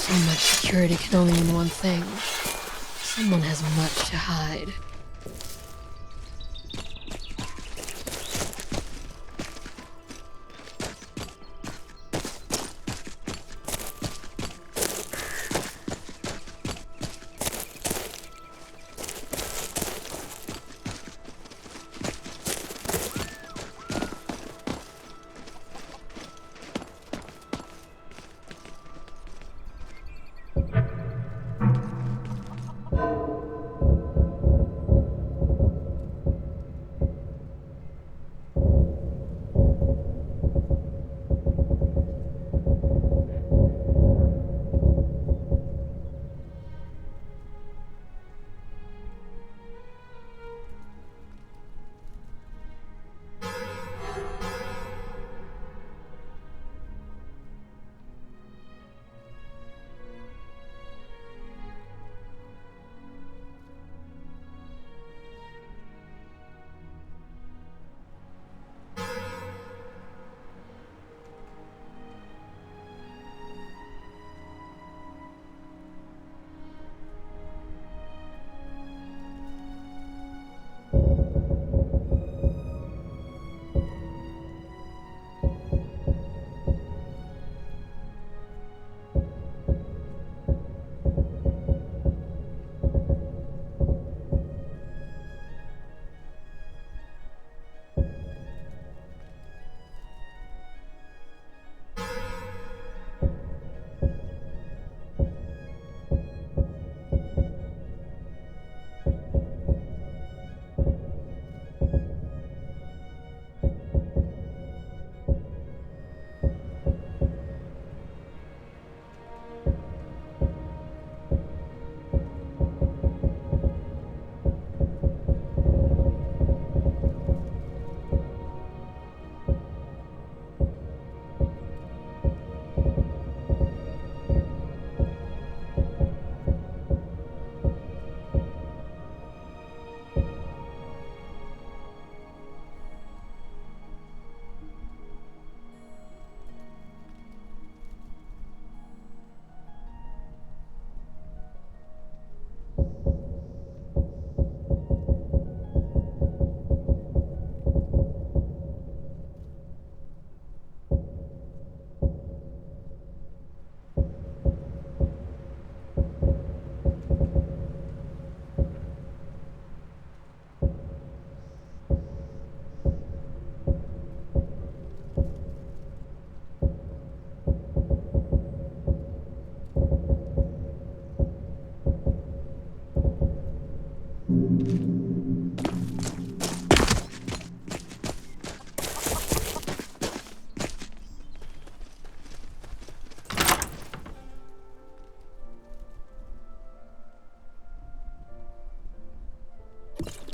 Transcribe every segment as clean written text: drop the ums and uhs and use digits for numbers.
So much security can only mean one thing. Someone has much to hide.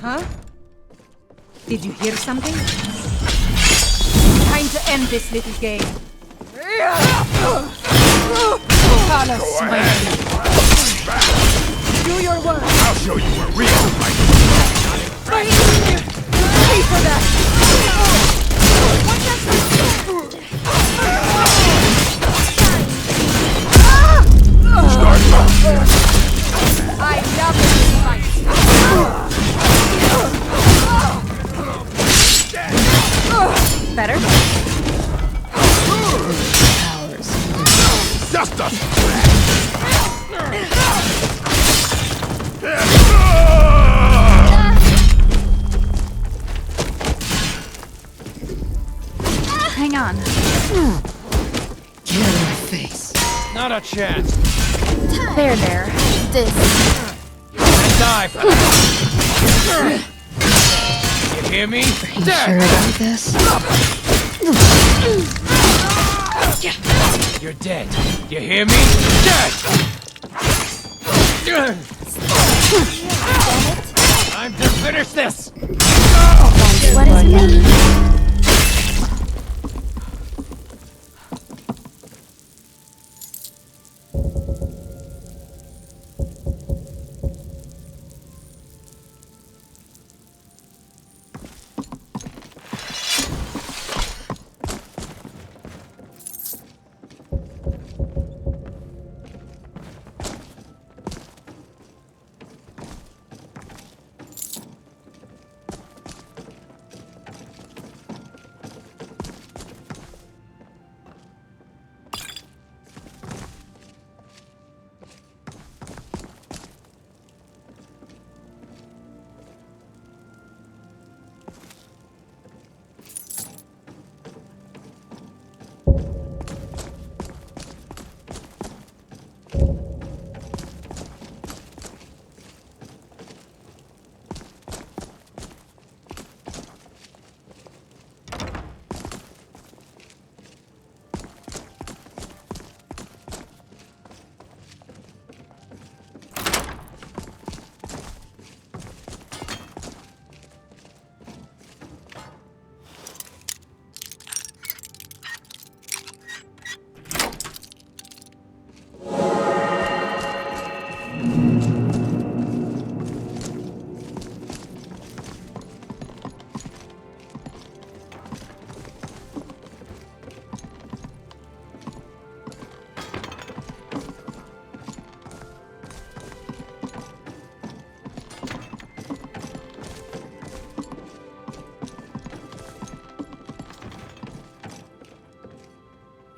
Huh? Did you hear something? Time to end this little game. Carlos, my enemy. Do your work. I'll show you a real fight. Pay for that. What's that? Start up. I love this fight. Better? Powers. Just a Hang on. Get out of my face. Not a chance. There. This. Die for that. You hear me? Are you sure about this? You're dead. You hear me? Dead. Time to finish this. What is me?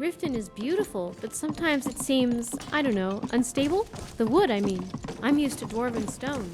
Riften is beautiful, but sometimes it seems, I don't know, unstable? The wood, I mean. I'm used to dwarven stone.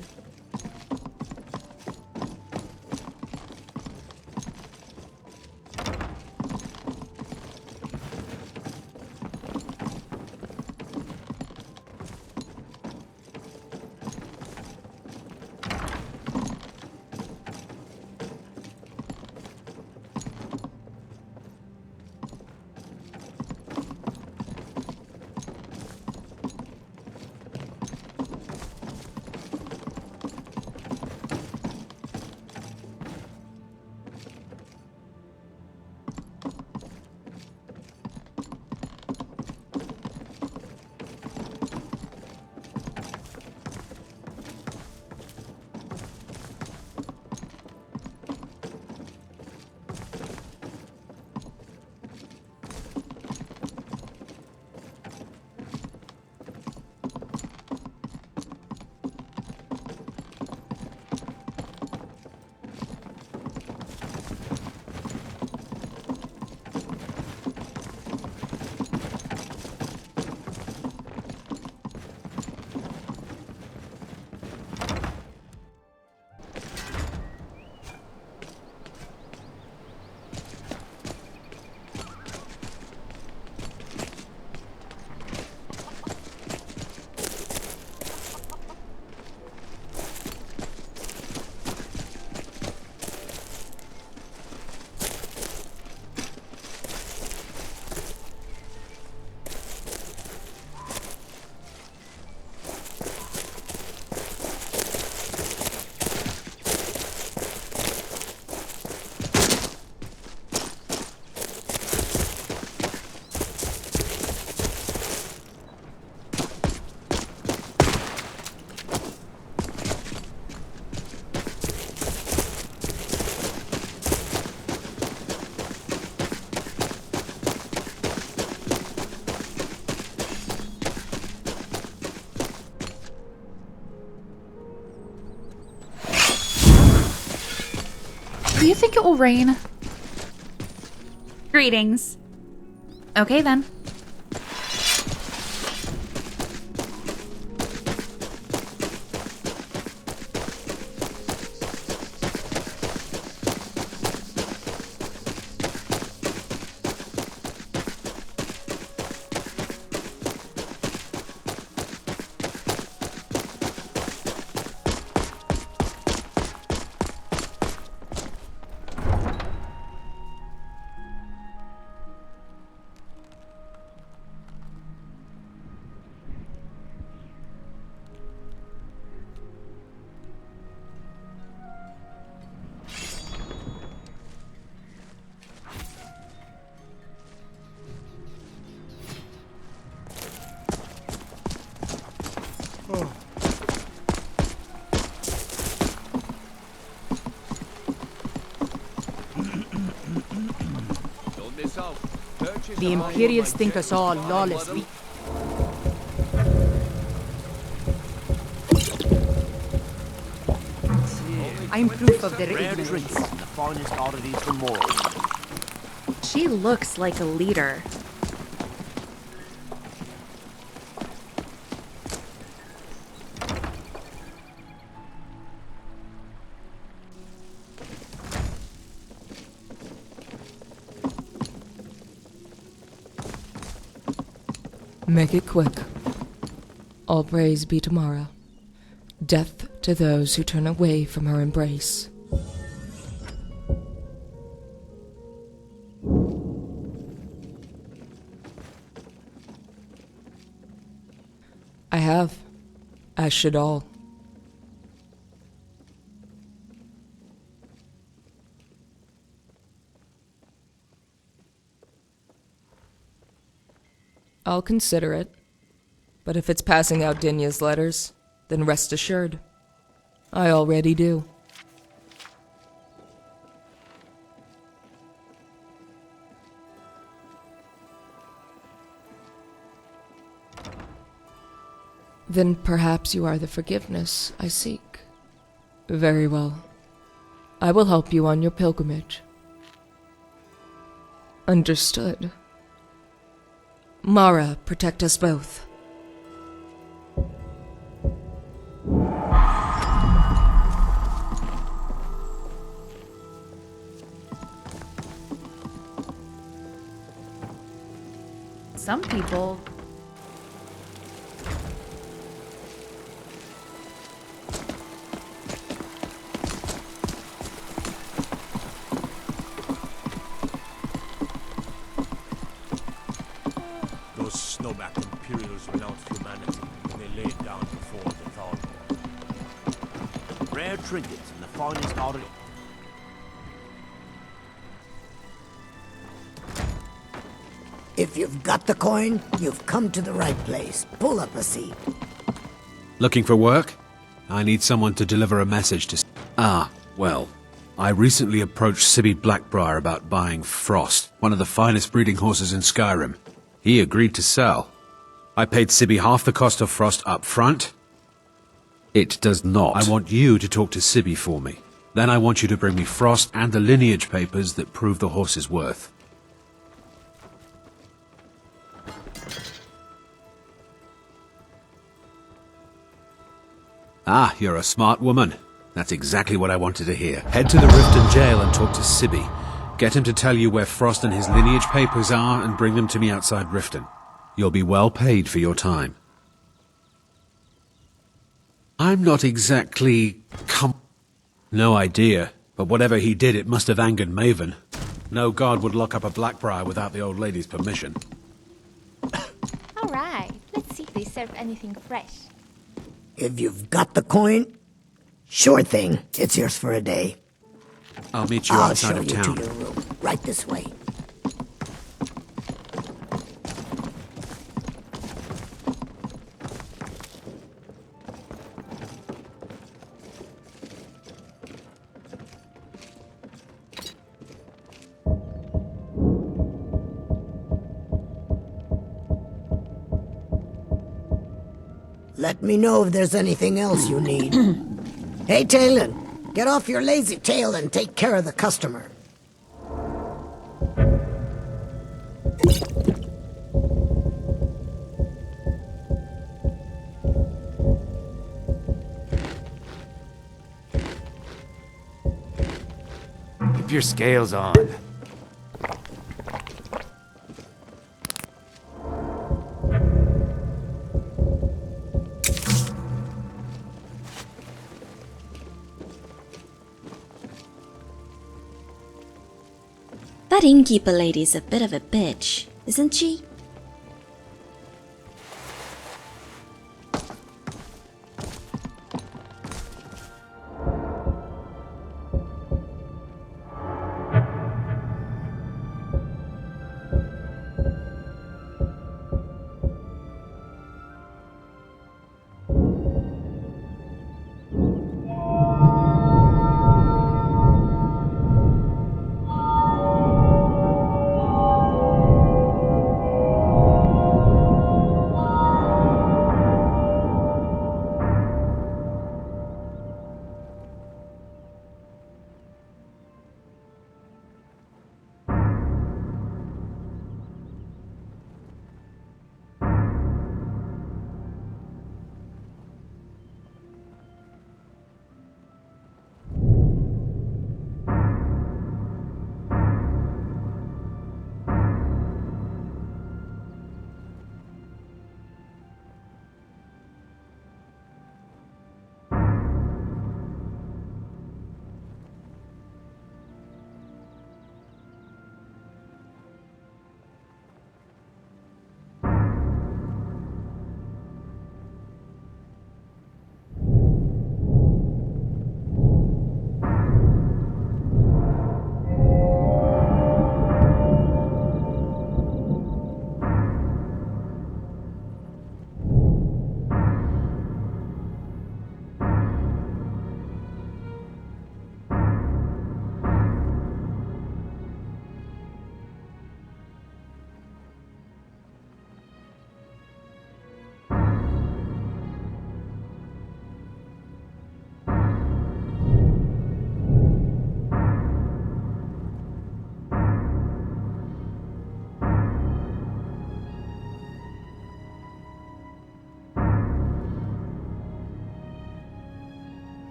Do you think it will rain? Greetings. Okay then. The Imperials think us all lawless. I am proof of their ignorance. The finest oddities from Morrow. She looks like a leader. Make it quick. All praise be to Mara. Death to those who turn away from her embrace. I have, as should all. I'll consider it. But if it's passing out Dinya's letters, then rest assured. I already do. Then perhaps you are the forgiveness I seek. Very well. I will help you on your pilgrimage. Understood. Mara, protect us both. Some people. Those snowback Imperials renounced humanity when they laid down before the Thaw. Rare trinkets and the finest article. If you've got the coin, you've come to the right place. Pull up a seat. Looking for work? I need someone to deliver a message to... well, I recently approached Sibby Blackbriar about buying Frost, one of the finest breeding horses in Skyrim. He agreed to sell. I paid Sibby half the cost of Frost up front. It does not. I want you to talk to Sibby for me. Then I want you to bring me Frost and the lineage papers that prove the horse's worth. Ah, you're a smart woman. That's exactly what I wanted to hear. Head to the Riften jail and talk to Sibby. Get him to tell you where Frost and his lineage papers are and bring them to me outside Riften. You'll be well paid for your time. I'm not exactly... No idea, but whatever he did, it must have angered Maven. No guard would lock up a Blackbriar without the old lady's permission. All right, let's see if they serve anything fresh. If you've got the coin, sure thing. It's yours for a day. I'll meet you I'll outside show of you town. to your room. Right this way. Let me know if there's anything else you need. Hey, Talon, get off your lazy tail and take care of the customer. Keep your scales on. That innkeeper lady's a bit of a bitch, isn't she?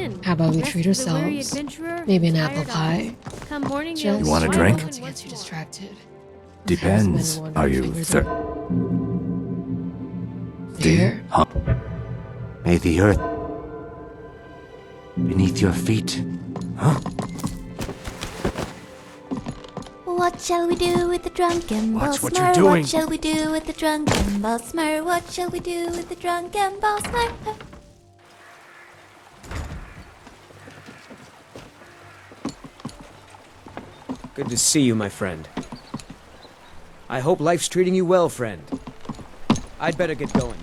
in. How about we Rest treat of the weary ourselves? adventurer Maybe an who's apple tired pie. eyes. Come morning, Just they'll want a be drink? wide once open gets you once distracted. Depends. Are you There? May the earth beneath your feet. Huh? What shall we do with the drunken Watch what boss? you're doing. What shall we do with the drunken boss? What shall we do with the drunken boss? Good to see you, my friend. I hope life's treating you well, friend. I'd better get going.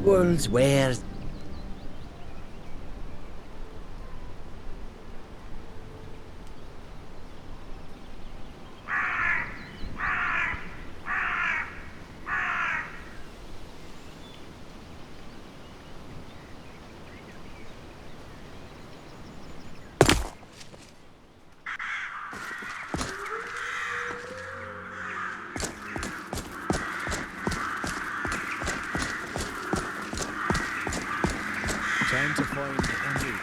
World's wares. Time to find a new.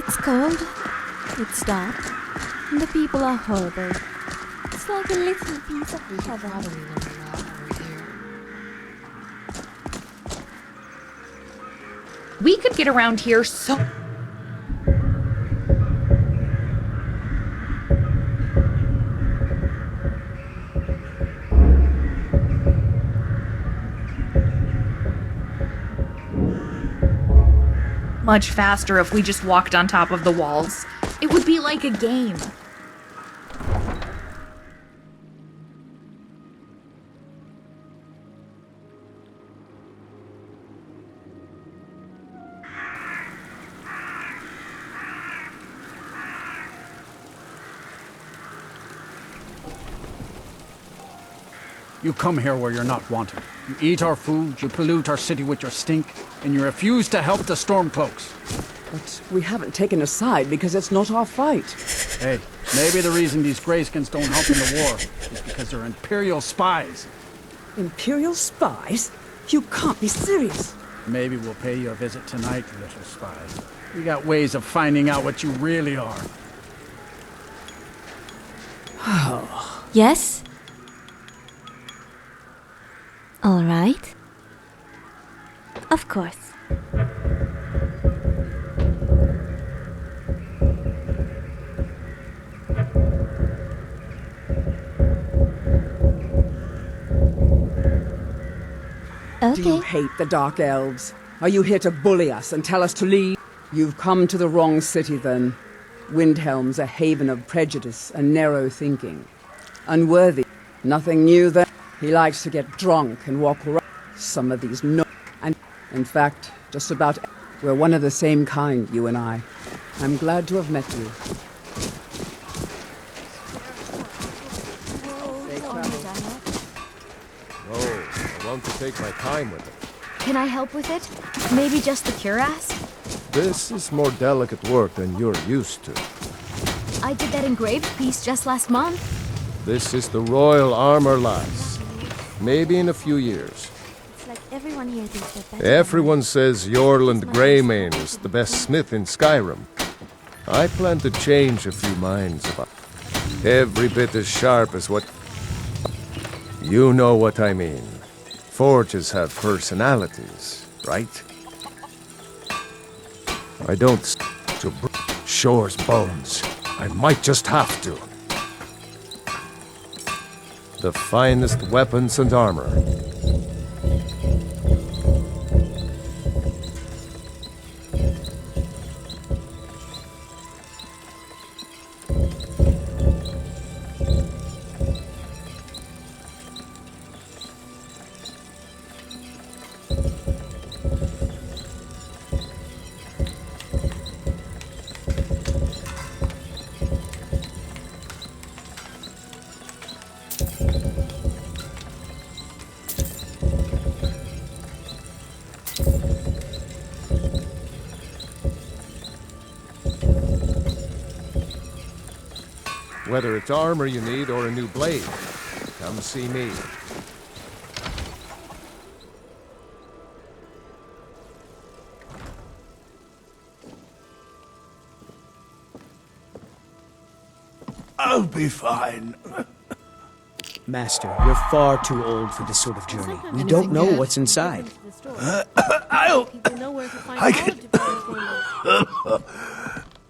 It's cold, it's dark, and the people are horrible. It's like a little piece of heaven. Probably learn a lot while we're here. We could get around here so... much faster if we just walked on top of the walls. It would be like a game. You come here where you're not wanted. You eat our food, you pollute our city with your stink, and you refuse to help the Stormcloaks. But we haven't taken a side because it's not our fight. Hey, maybe the reason these Greyskins don't help in the war is because they're Imperial spies. Imperial spies? You can't be serious. Maybe we'll pay you a visit tonight, little spy. We got ways of finding out what you really are. Yes? All right. Of course. Do you hate the Dark Elves? Are you here to bully us and tell us to leave? You've come to the wrong city, then. Windhelm's a haven of prejudice and narrow thinking. Unworthy. Nothing new there. He likes to get drunk and walk around. Some of these and in fact, just about we're one of the same kind, you and I. I'm glad to have met you. Whoa, want to take my time with it. Can I help with it? Maybe just the cuirass? This is more delicate work than you're used to. I did that engraved piece just last month. This is the royal armor, lass. Maybe in a few years. It's like everyone here thinks they're better. Everyone says Yorland Greymane is the best smith in Skyrim. I plan to change a few minds about every bit as sharp as what... You know what I mean. Forges have personalities, right? I don't to Shore's bones. I might just have to. The finest weapons and armor. Whether it's armor you need or a new blade, come see me. I'll be fine. Master, you're far too old for this sort of journey. We don't know what's inside. I can...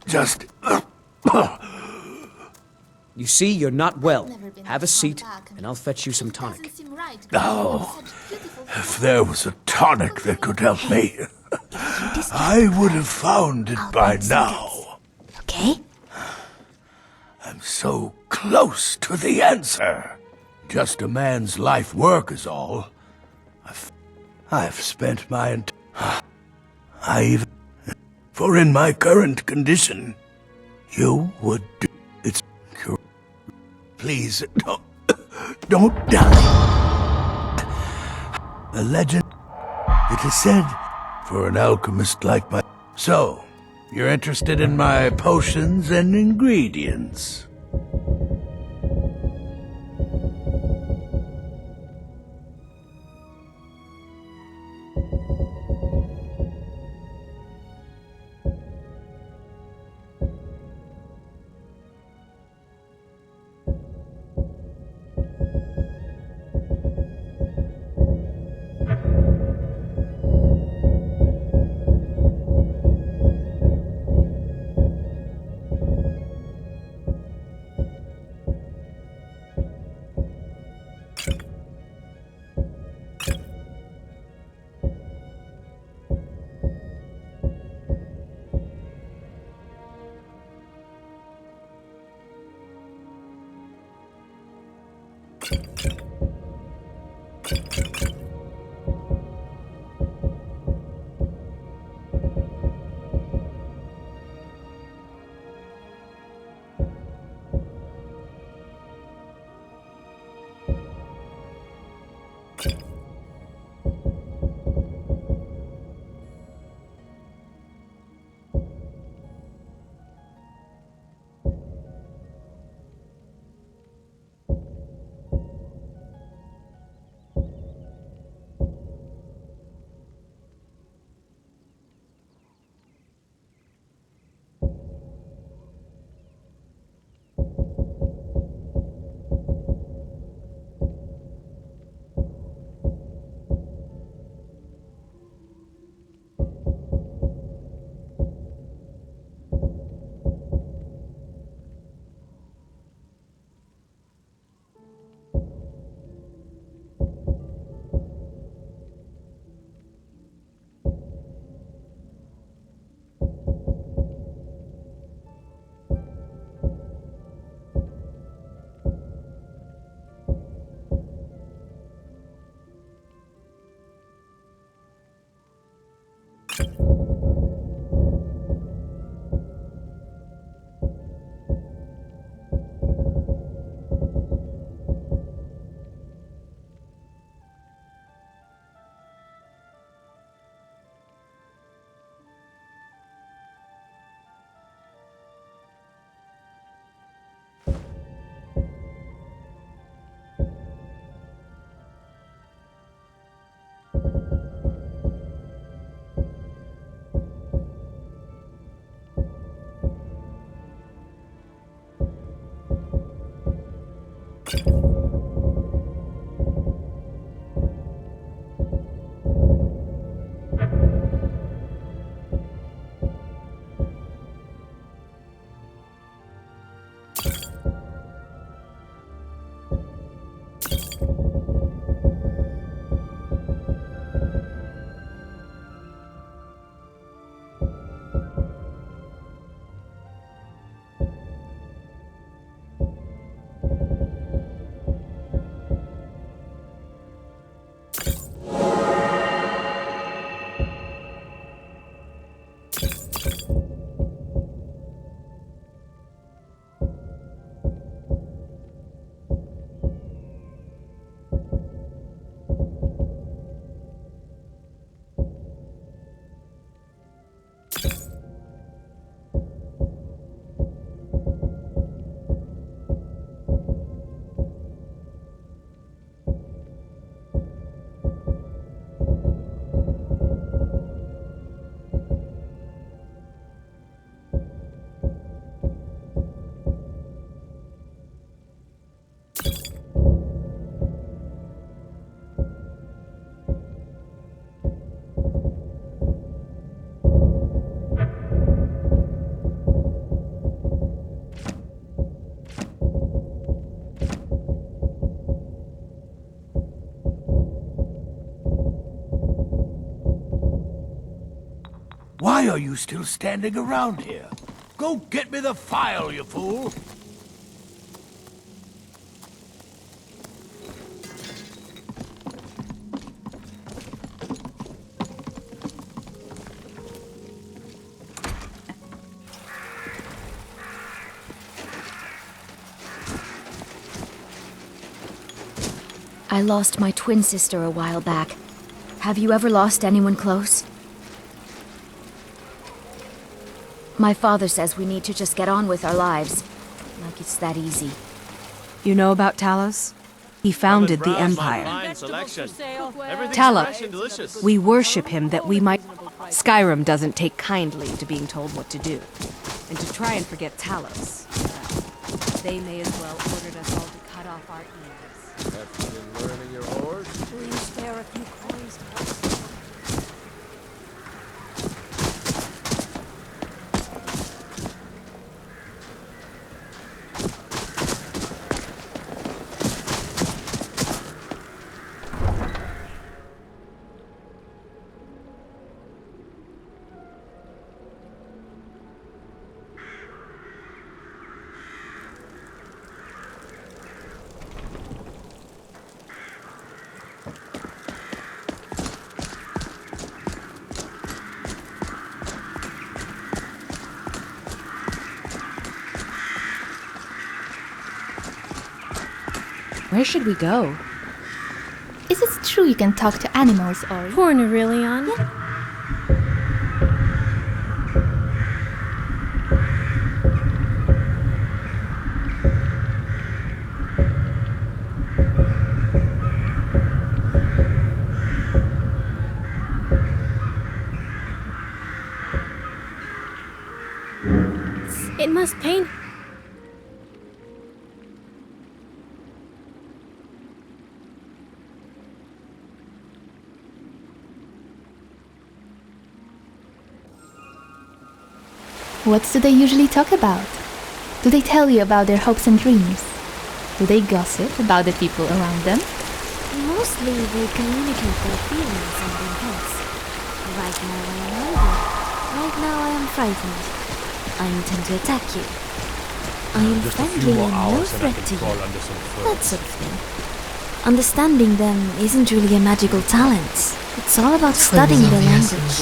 just... You see, you're not well. Have a seat, and I'll fetch you some tonic. Oh, if there was a tonic that could help me, I would have found it by now. Okay? I'm so close to the answer. Just a man's life work is all. I've spent my for in my current condition, you would do it's. Please don't die. A legend, it is said, for an alchemist like my. So, you're interested in my potions and ingredients? Why are you still standing around here? Go get me the file, you fool! I lost my twin sister a while back. Have you ever lost anyone close? My father says we need to just get on with our lives. Like it's that easy. You know about Talos? He founded the Empire. Talos, we worship him that we might... Skyrim doesn't take kindly to being told what to do. And to try and forget Talos, they may as well ordered us all to cut off our ears. Have you been learning your horse? Will you spare a few coins? Where should we go? Is it true you can talk to animals, Ori? Poor Nerillion. Yeah. It must pain. What do they usually talk about? Do they tell you about their hopes and dreams? Do they gossip about the people around them? Mostly they communicate their feelings and intents. Right now I am angry. Right now I am frightened. I intend to attack you. I am friendly and no threat to you. That sort of thing. Understanding them isn't really a magical talent. It's all about studying their language.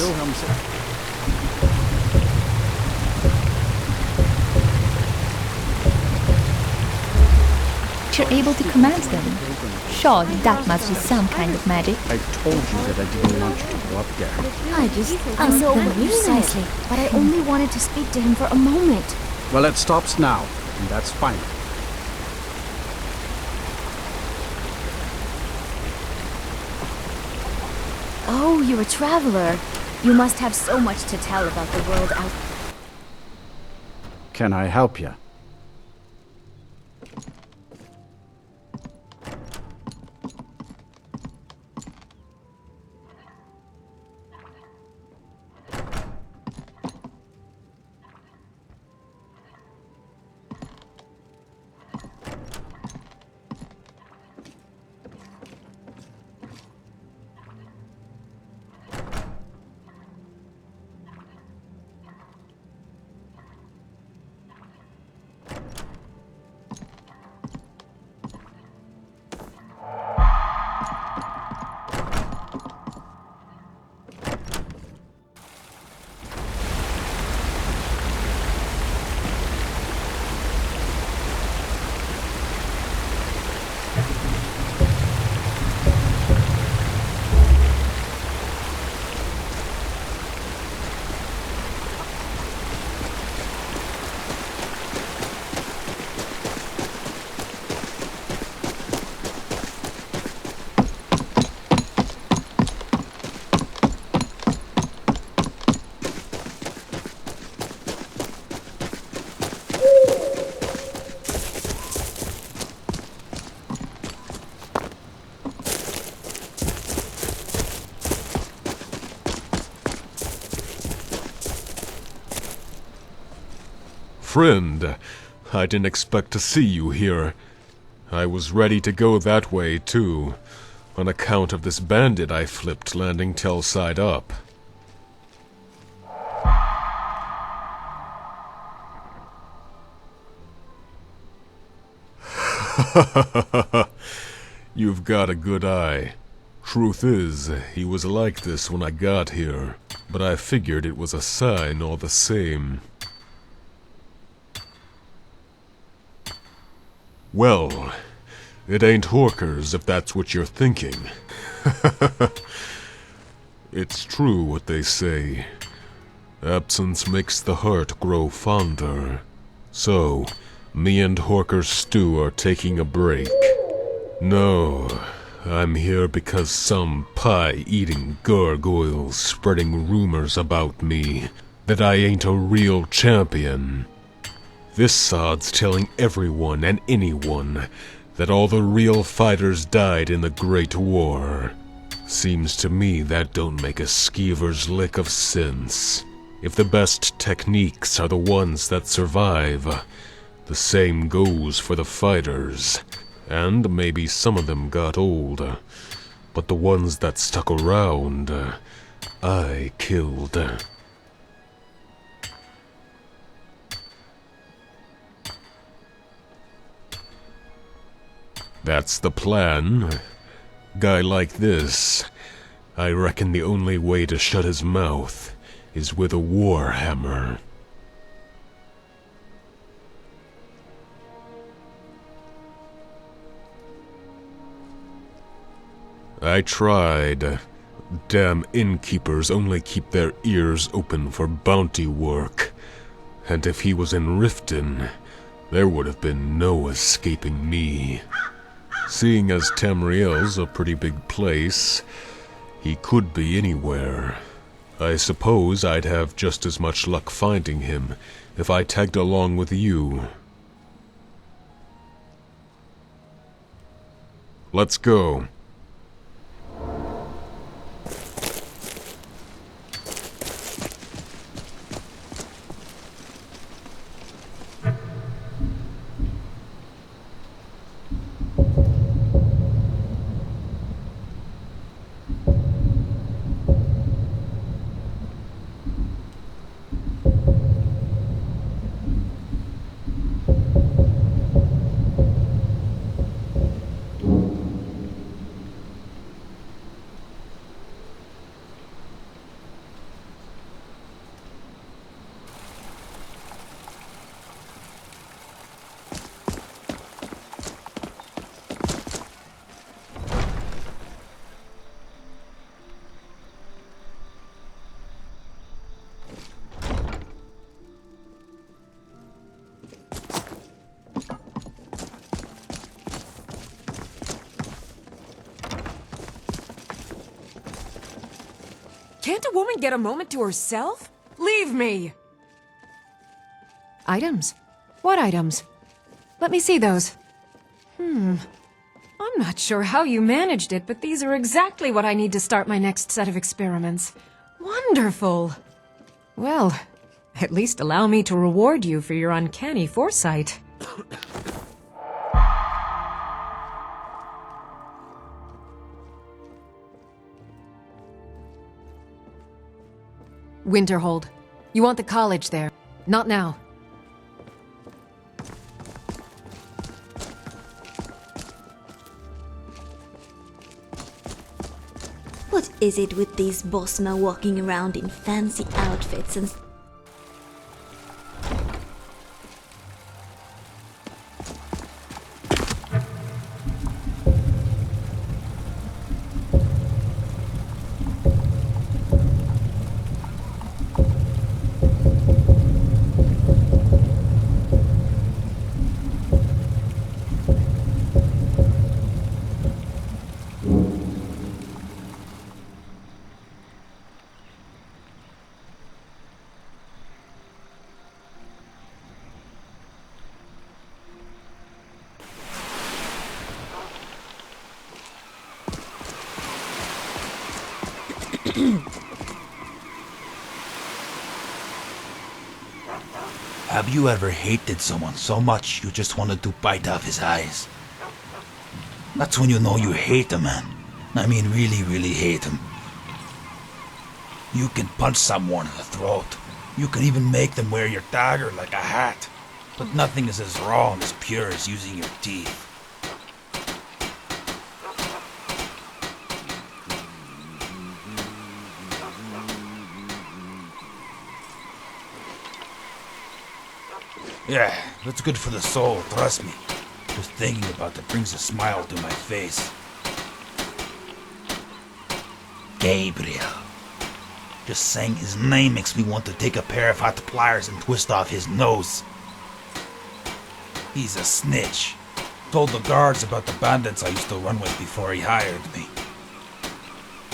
You're able to command them. Surely that must be some kind of magic. I told you that I didn't want you to go up there. I know precisely, but I only wanted to speak to him for a moment. Well, it stops now, and that's fine. Oh, you're a traveler. You must have so much to tell about the world out. Can I help you? friend. I didn't expect to see you here. I was ready to go that way, too, on account of this bandit I flipped landing tail side up. You've got a good eye. Truth is, he was like this when I got here, but I figured it was a sign all the same. Well, it ain't Horkers if that's what you're thinking. It's true what they say. Absence makes the heart grow fonder. So, me and Horker Stew are taking a break. No, I'm here because some pie-eating gargoyle's spreading rumors about me, that I ain't a real champion. This sod's telling everyone and anyone that all the real fighters died in the Great War. Seems to me that don't make a skeever's lick of sense. If the best techniques are the ones that survive, the same goes for the fighters. And maybe some of them got old, but the ones that stuck around, I killed. That's the plan. Guy like this, I reckon the only way to shut his mouth is with a war hammer. I tried. Damn innkeepers only keep their ears open for bounty work. And if he was in Riften, there would have been no escaping me. Seeing as Tamriel's a pretty big place, he could be anywhere. I suppose I'd have just as much luck finding him if I tagged along with you. Let's go. Can't a woman get a moment to herself? Leave me! Items? What items? Let me see those. I'm not sure how you managed it, but these are exactly what I need to start my next set of experiments. Wonderful! Well, at least allow me to reward you for your uncanny foresight. Winterhold. You want the college there. Not now. What is it with these Bosma walking around in fancy outfits and... Have you ever hated someone so much you just wanted to bite off his eyes? That's when you know you hate a man. I mean really, really hate him. You can punch someone in the throat. You can even make them wear your dagger like a hat. But nothing is as raw and as pure as using your teeth. Yeah, that's good for the soul, trust me. Just thinking about it brings a smile to my face. Gabriel. Just saying his name makes me want to take a pair of hot pliers and twist off his nose. He's a snitch. Told the guards about the bandits I used to run with before he hired me.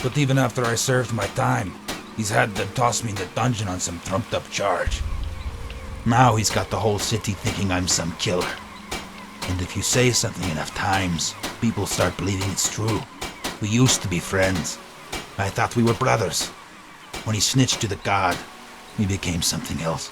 But even after I served my time, he's had them toss me in the dungeon on some trumped up charge. Now he's got the whole city thinking I'm some killer. And if you say something enough times, people start believing it's true. We used to be friends. I thought we were brothers. When he snitched to the god, we became something else.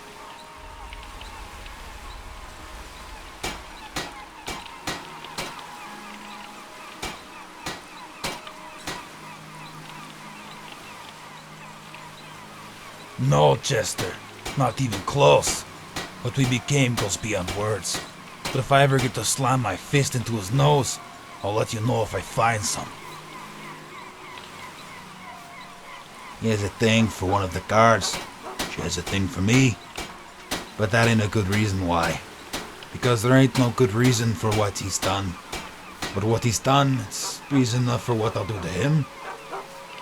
No, Chester. Not even close. What we became goes beyond words. But if I ever get to slam my fist into his nose, I'll let you know if I find some. He has a thing for one of the guards. She has a thing for me. But that ain't a good reason why. Because there ain't no good reason for what he's done. But what he's done, it's reason enough for what I'll do to him.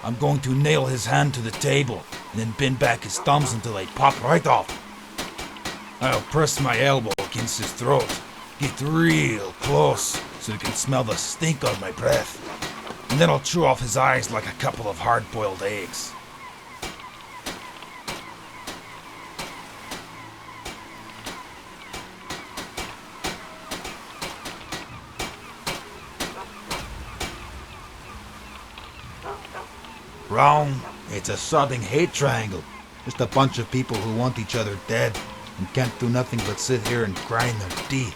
I'm going to nail his hand to the table and then bend back his thumbs until they pop right off. I'll press my elbow against his throat, get real close so he can smell the stink on my breath, and then I'll chew off his eyes like a couple of hard-boiled eggs. Wrong. It's a sodding hate triangle. Just a bunch of people who want each other dead and can't do nothing but sit here and grind their teeth.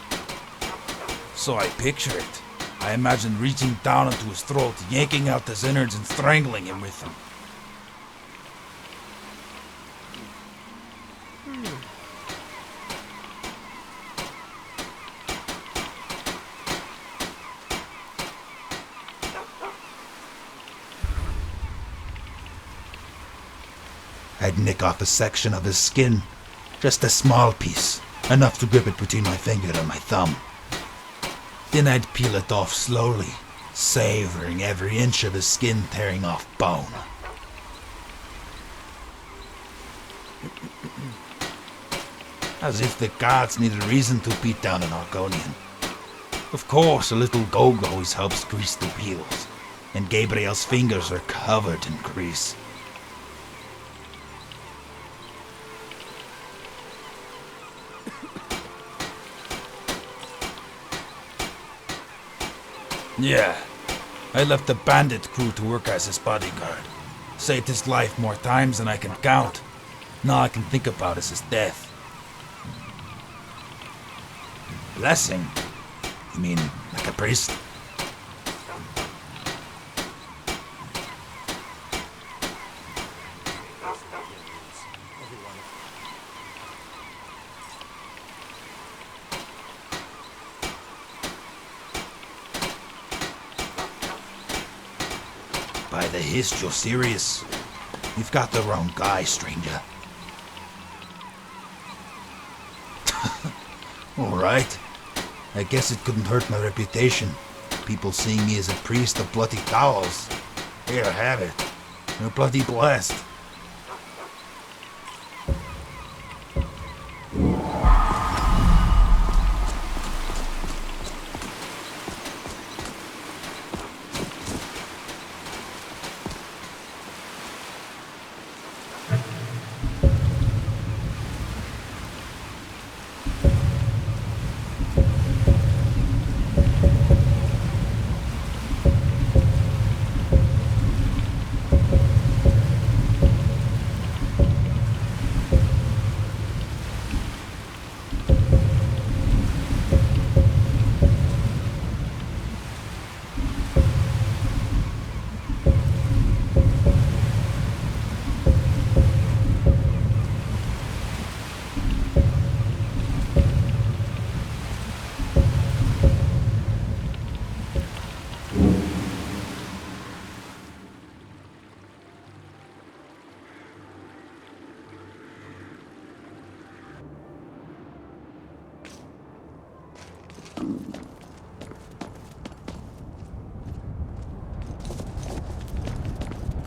So I picture it. I imagine reaching down into his throat, yanking out his innards and strangling him with them. I'd nick off a section of his skin. Just a small piece, enough to grip it between my finger and my thumb. Then I'd peel it off slowly, savoring every inch of his skin tearing off bone. As if the gods need a reason to beat down an Argonian. Of course, a little gold always helps grease the wheels, and Gabriel's fingers are covered in grease. Yeah, I left the bandit crew to work as his bodyguard. Saved his life more times than I can count. Now I can think about is his death. Blessing? You mean like a priest? By the hist, you're serious. You've got the wrong guy, stranger. Alright. I guess it couldn't hurt my reputation. People seeing me as a priest of bloody towels. Here, have it. You're bloody blessed.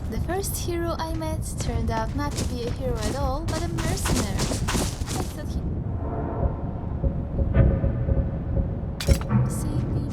The first hero I met turned out not to be a hero at all, but a mercenary. I thought he... Save me.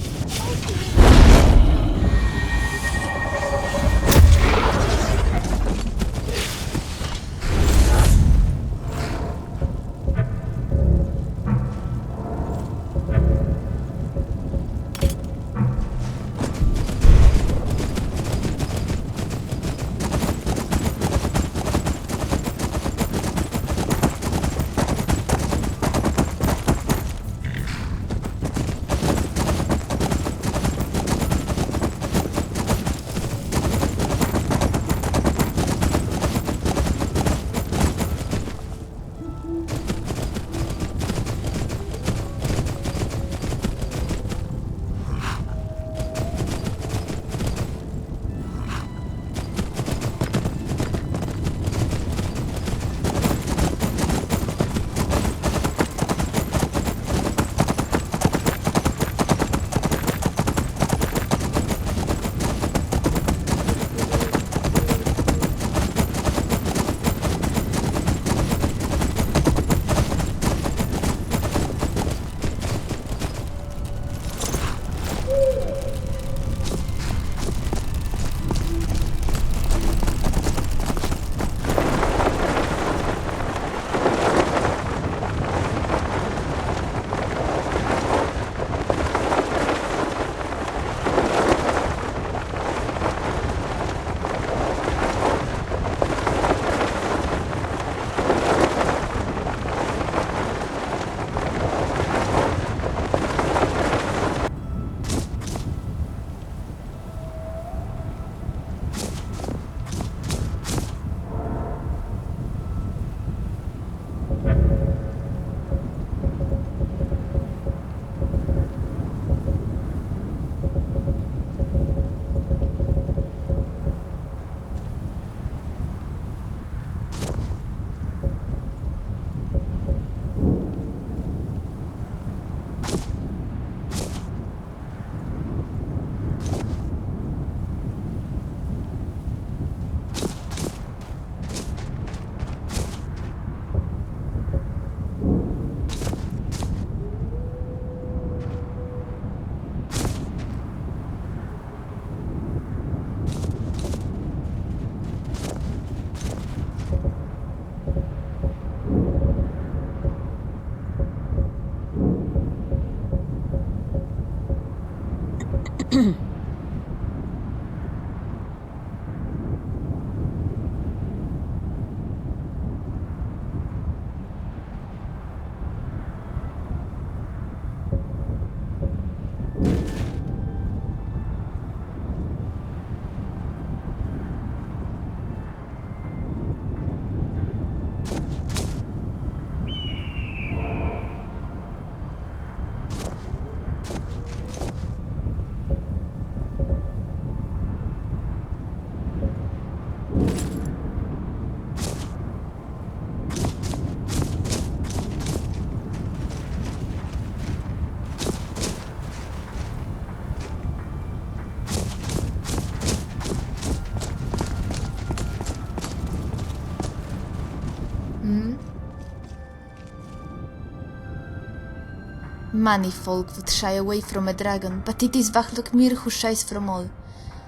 Many folk would shy away from a dragon, but it is Vahlokmir who shies from all.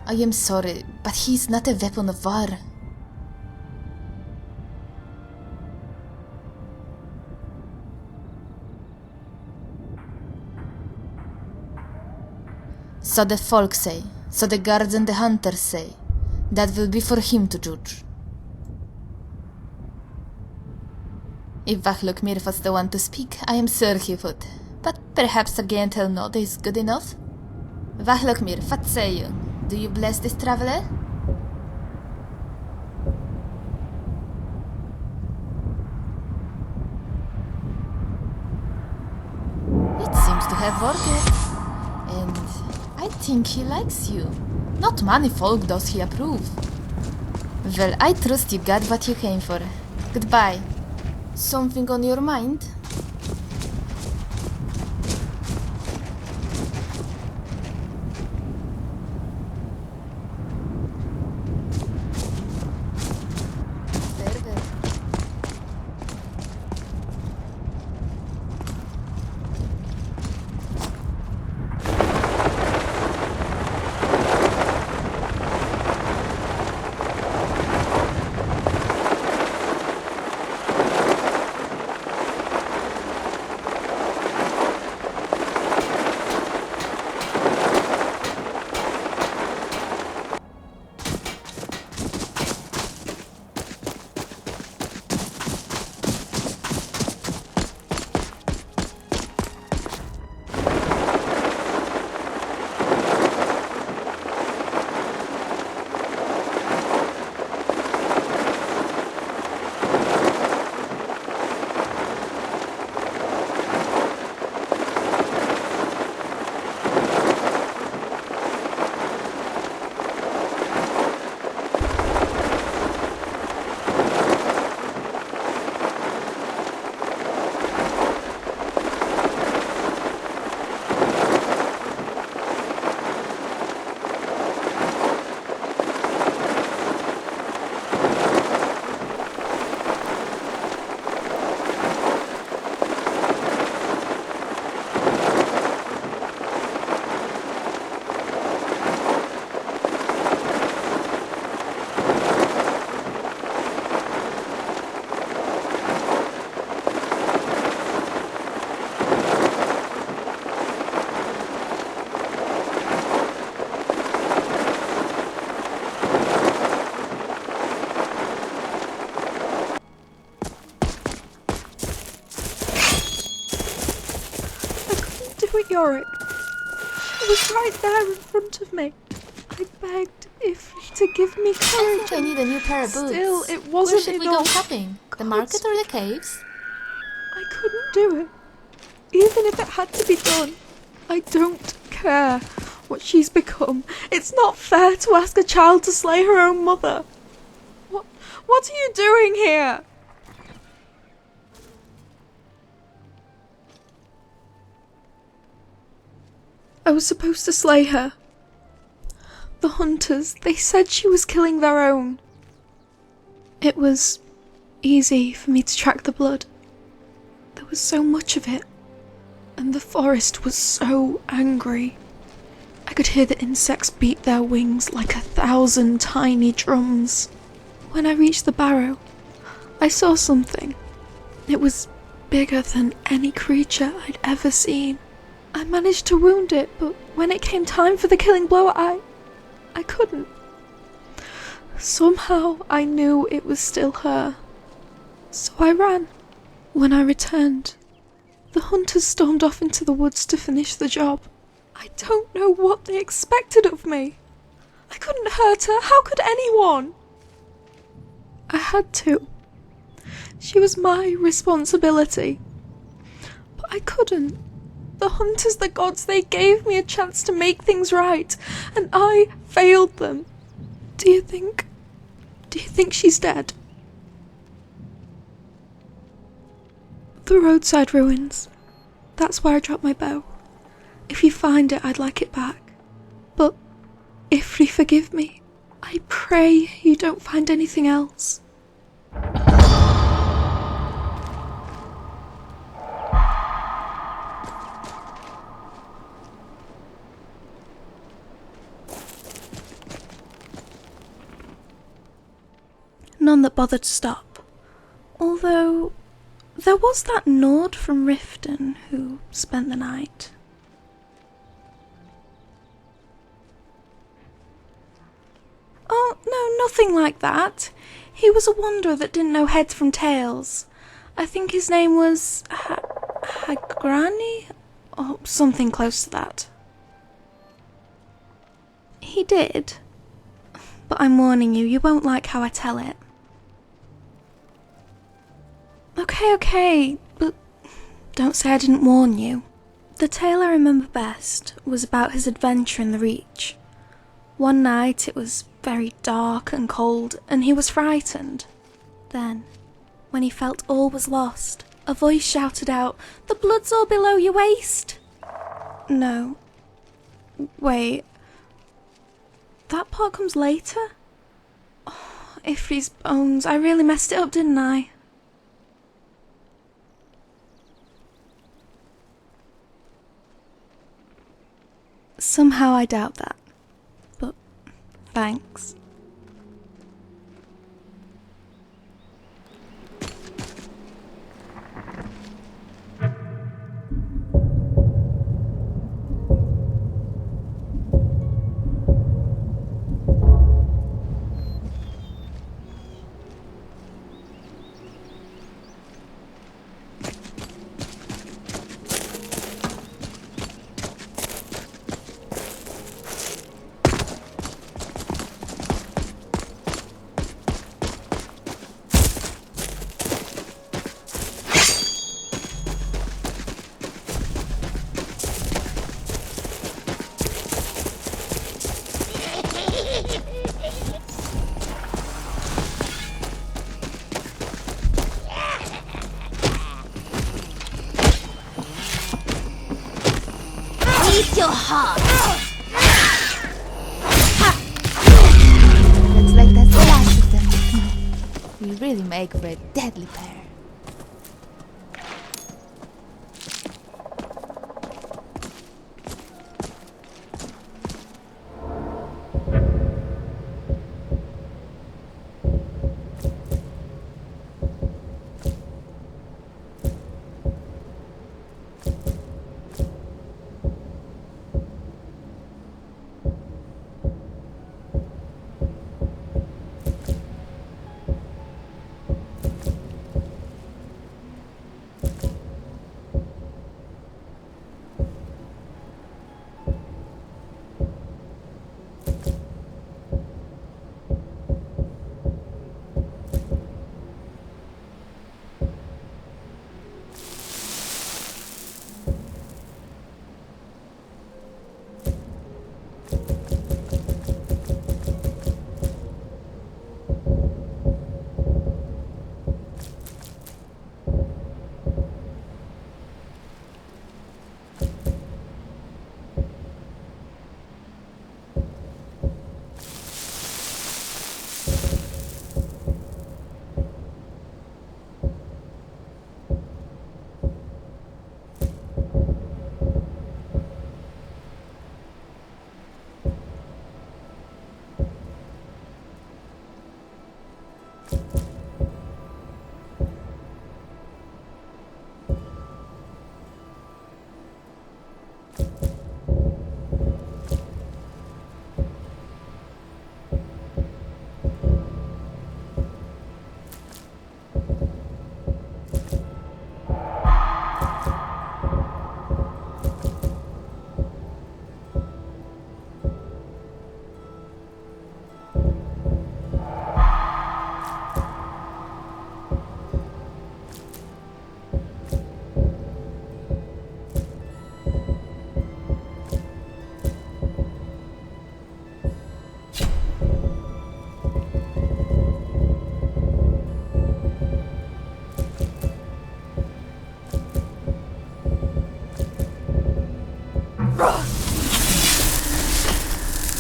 I am sorry, but he is not a weapon of war. So the folk say, so the guards and the hunters say. That will be for him to judge. If Vahlokmir was the one to speak, I am sure he would. But perhaps a gentle nod is good enough? Vahlokmir, what say you? Do you bless this traveler? It seems to have worked. And I think he likes you. Not many folk does he approve. Well, I trust you got what you came for. Goodbye. Something on your mind? Yorick. She was right there in front of me. I begged Ifrit to give me courage. I think I need a new pair of boots. Still, it wasn't Where should we go enough. shopping? The market or the caves? I couldn't do it. Even if it had to be done. I don't care what she's become. It's not fair to ask a child to slay her own mother. What are you doing here? I was supposed to slay her. The hunters, they said she was killing their own. It was easy for me to track the blood. There was so much of it, and the forest was so angry. I could hear the insects beat their wings like 1,000 tiny drums. When I reached the barrow, I saw something. It was bigger than any creature I'd ever seen. I managed to wound it, but when it came time for the killing blow, I couldn't. Somehow I knew it was still her. So I ran. When I returned, the hunters stormed off into the woods to finish the job. I don't know what they expected of me. I couldn't hurt her. How could anyone? I had to. She was my responsibility. But I couldn't. The hunters, the gods, they gave me a chance to make things right, and I failed them. Do you think she's dead? The roadside ruins. That's where I dropped my bow. If you find it, I'd like it back. But if you forgive me, I pray you don't find anything else. None that bothered to stop. Although there was that Nord from Riften who spent the night. Oh, no, nothing like that. He was a wanderer that didn't know heads from tails. I think his name was Hagrani, or something close to that. He did. But I'm warning you, you won't like how I tell it. Okay, but don't say I didn't warn you. The tale I remember best was about his adventure in the Reach. One night it was very dark and cold, and he was frightened. Then, when he felt all was lost, a voice shouted out, "The blood's all below your waist!" No. Wait. That part comes later? Oh, Ifri's bones, I really messed it up, didn't I? Somehow I doubt that. But thanks. Eat your heart! Looks like that's the last of them. We really make for a deadly pair.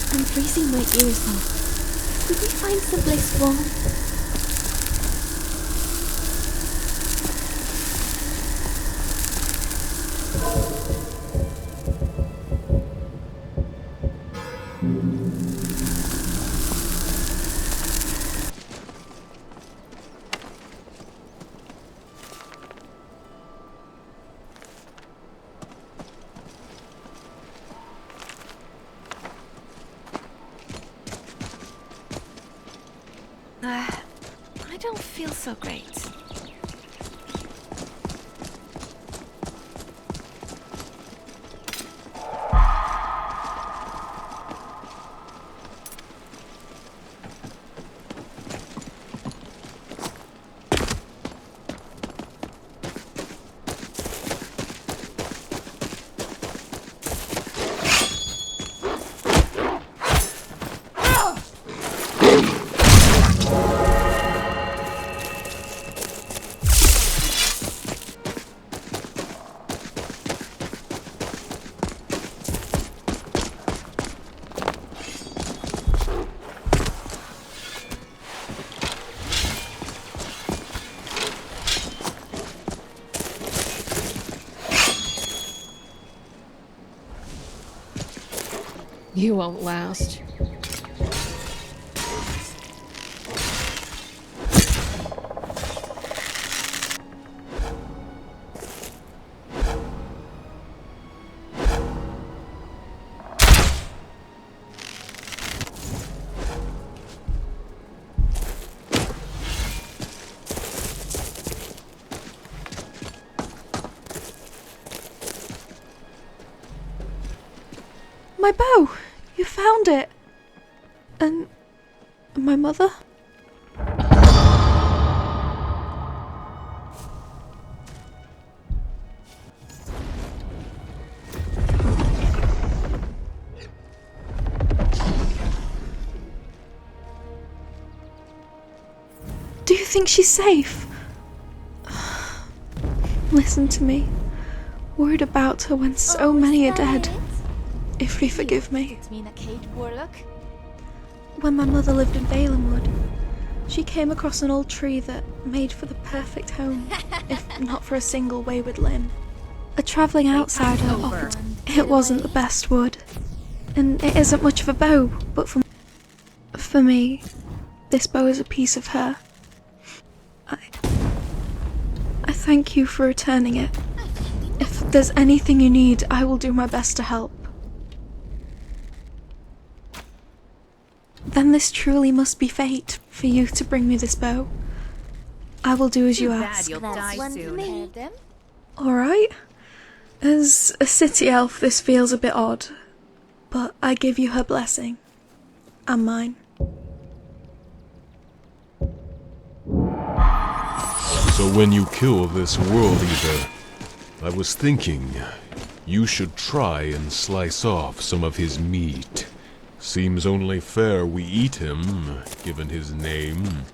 I'm freezing my ears off. Could we find someplace warm? I don't feel so great. You won't last. My bow! You found it! And my mother? Do you think she's safe? Listen to me. Worried about her when so many are dead. If you forgive me. When my mother lived in Balenwood, she came across an old tree that made for the perfect home, if not for a single wayward limb. A travelling outsider offered. It wasn't the best wood, and it isn't much of a bow, but for me, this bow is a piece of her. I thank you for returning it. If there's anything you need, I will do my best to help. Then this truly must be fate, for you to bring me this bow. I will do as you ask. Alright. As a city elf, this feels a bit odd, but I give you her blessing. And mine. So when you kill this world eater, I was thinking you should try and slice off some of his meat. Seems only fair we eat him, given his name.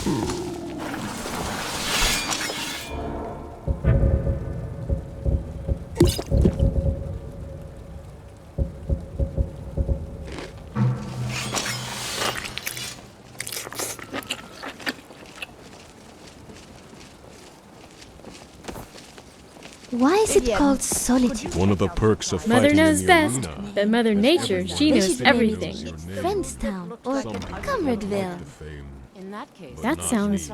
Why is it called solitude? One of the perks of Mother fighting knows in the best. arena. But Mother Nature, she They knows should name everything. it Friendstown or Comradeville. In that case, That sounds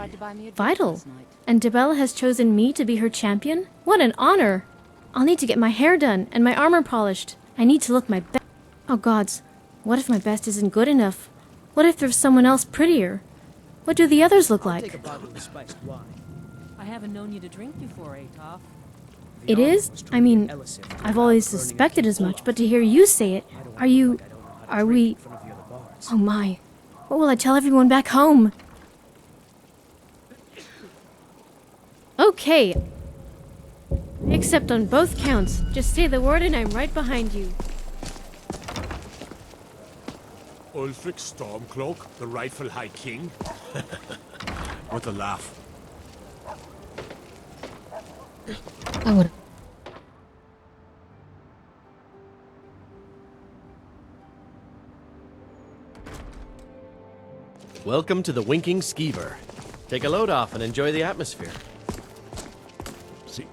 vital. And Debella has chosen me to be her champion? What an honor! I'll need to get my hair done and my armor polished. I need to look my best. Oh gods, what if my best isn't good enough? What if there's someone else prettier? What do the others look like? I haven't known you to drink before, Atoff. It is? I mean, I've always suspected as much, but to hear you say it, are we... Oh my, what will I tell everyone back home? Okay. Except on both counts. Just say the word and I'm right behind you. Ulfric Stormcloak, the rightful High King? What a laugh. I would. Welcome to the Winking Skeever. Take a load off and enjoy the atmosphere. See.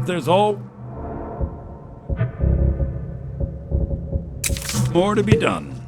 There's all more to be done.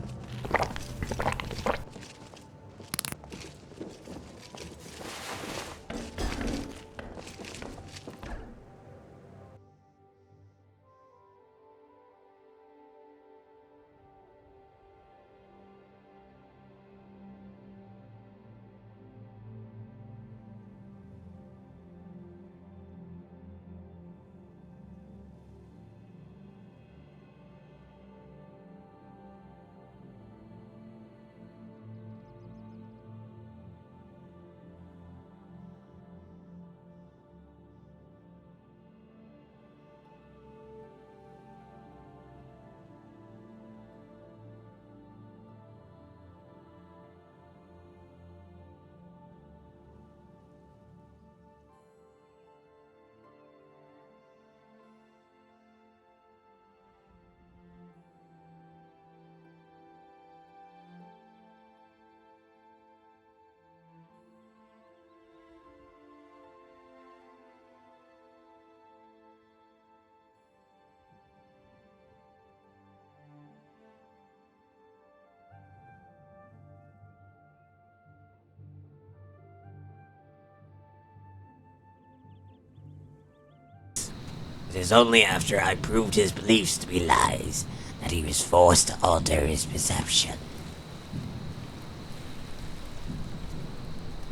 It is only after I proved his beliefs to be lies that he was forced to alter his perception.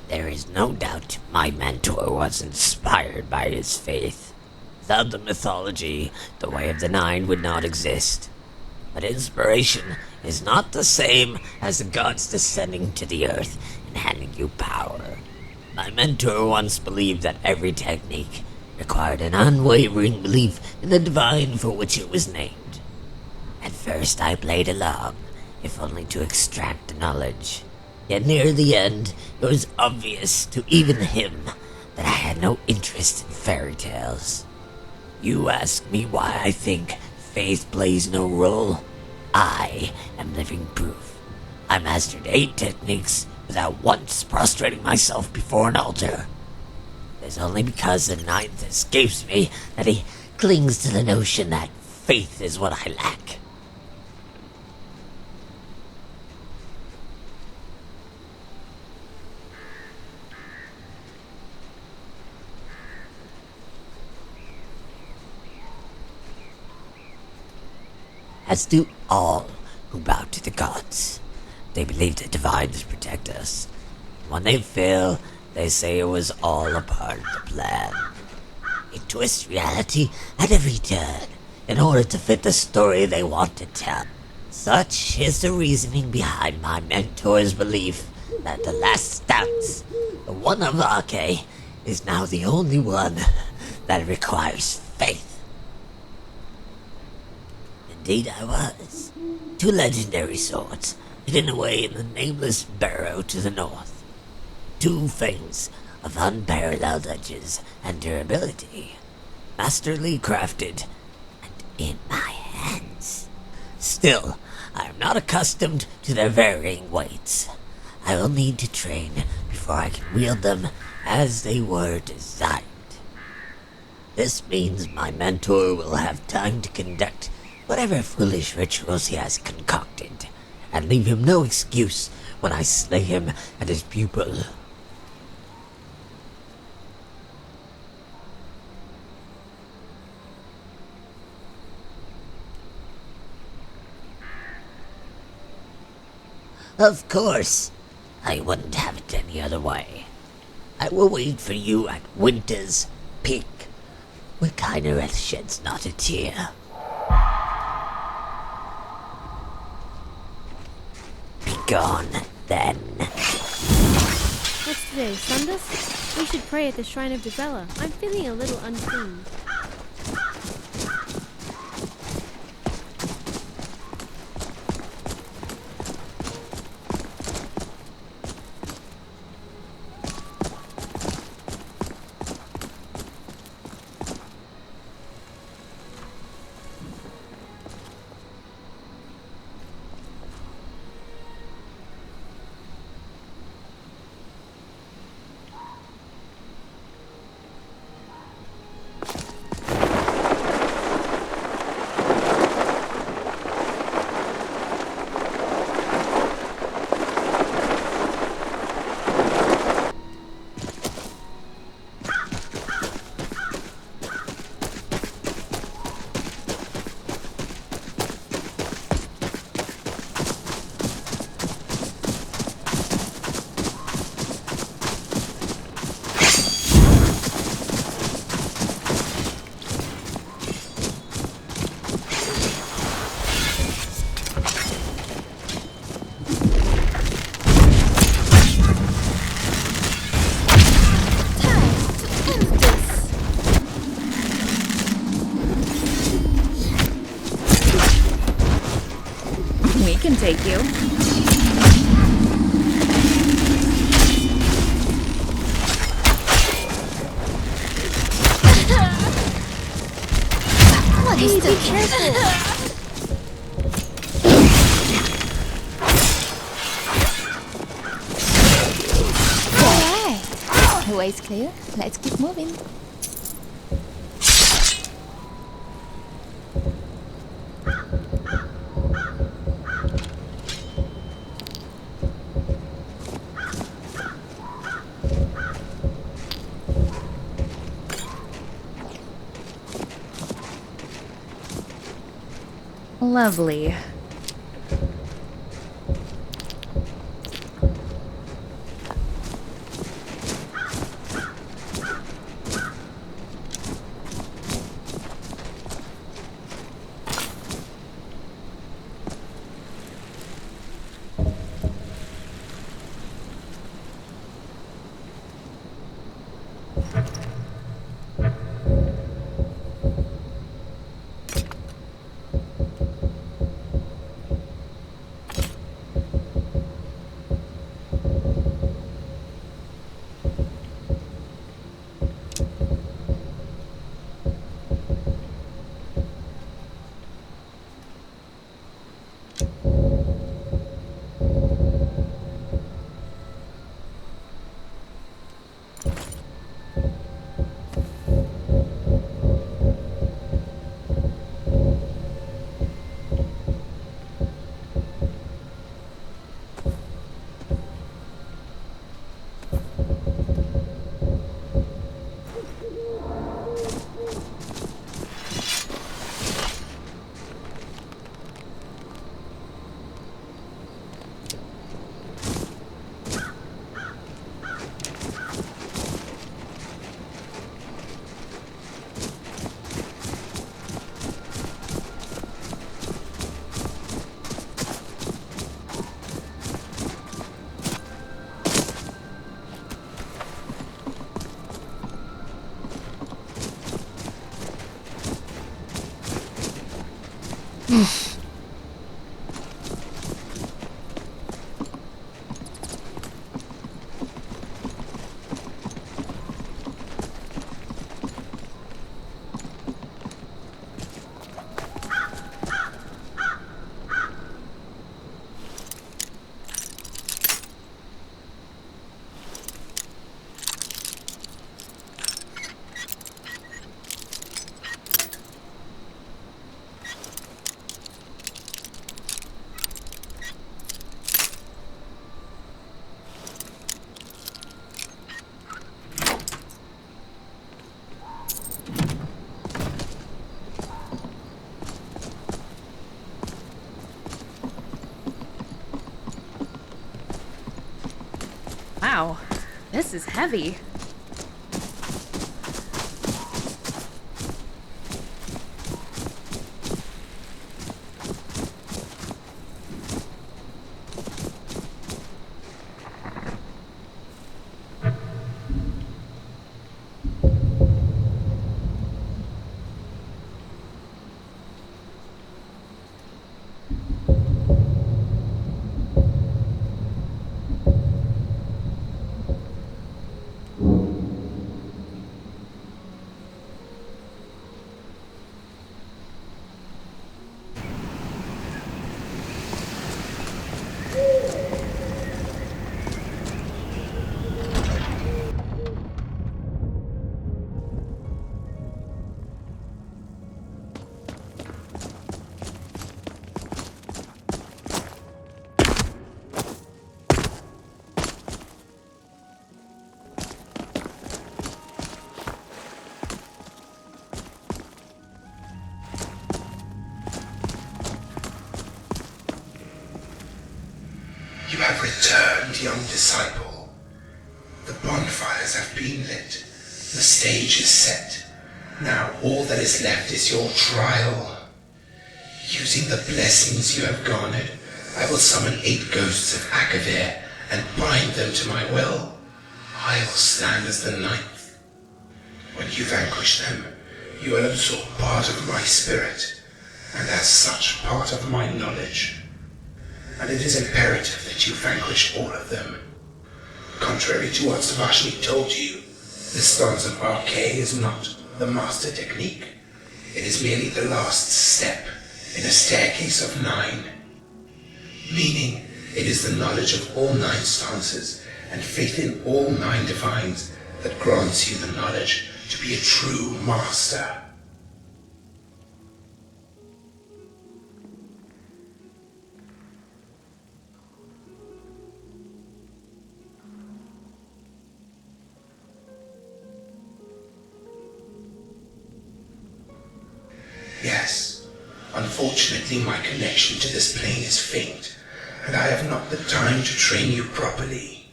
There is no doubt my mentor was inspired by his faith. Without the mythology, the Way of the Nine would not exist. But inspiration is not the same as the gods descending to the earth and handing you power. My mentor once believed that every technique required an unwavering belief in the divine for which it was named. At first I played along, if only to extract the knowledge. Yet near the end, it was obvious to even him that I had no interest in fairy tales. You ask me why I think faith plays no role? I am living proof. I mastered 8 techniques without once prostrating myself before an altar. It is only because the 9th escapes me that he clings to the notion that faith is what I lack. As do all who bow to the gods. They believe the divines protect us. When they fail, they say it was all a part of the plan. They twist reality at every turn in order to fit the story they want to tell. Such is the reasoning behind my mentor's belief that the last dance, the one of Arche, is now the only one that requires faith. Indeed I was. 2 legendary swords, hidden away in the nameless barrow to the north. 2 things of unparalleled edges and durability, masterly crafted, and in my hands. Still, I am not accustomed to their varying weights. I will need to train before I can wield them as they were designed. This means my mentor will have time to conduct whatever foolish rituals he has concocted, and leave him no excuse when I slay him and his pupil. Of course, I wouldn't have it any other way. I will wait for you at Winter's Peak, where Kynareth sheds not a tear. Be gone, then. What's today, Sundas? We should pray at the Shrine of Dibella. I'm feeling a little unclean. Can take you. What is the careful? Alright. The way's clear. Let's keep moving. Lovely. Wow, this is heavy. You have returned, young disciple. The bonfires have been lit. The stage is set. Now all that is left is your trial. Using the blessings you have garnered, I will summon 8 ghosts of Akavir and bind them to my will. I will stand as the 9th. When you vanquish them, you will absorb part of my spirit, and as such part of my knowledge. And it is imperative that you vanquish all of them. Contrary to what Savashni told you, the stance of Arcade is not the master technique. It is merely the last step in a staircase of 9. Meaning, it is the knowledge of all 9 stances and faith in all 9 divines that grants you the knowledge to be a true master. Yes, unfortunately my connection to this plane is faint, and I have not the time to train you properly.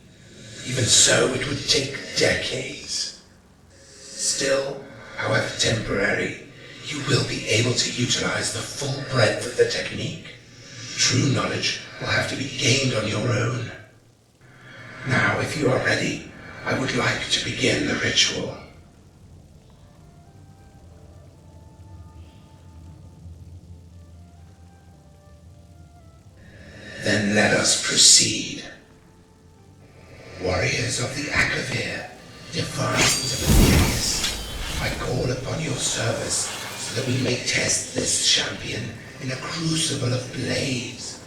Even so, it would take decades. Still, however temporary, you will be able to utilize the full breadth of the technique. True knowledge will have to be gained on your own. Now, if you are ready, I would like to begin the ritual. Then let us proceed. Warriors of the Akavir, divines of Aetherius, I call upon your service so that we may test this champion in a crucible of blades.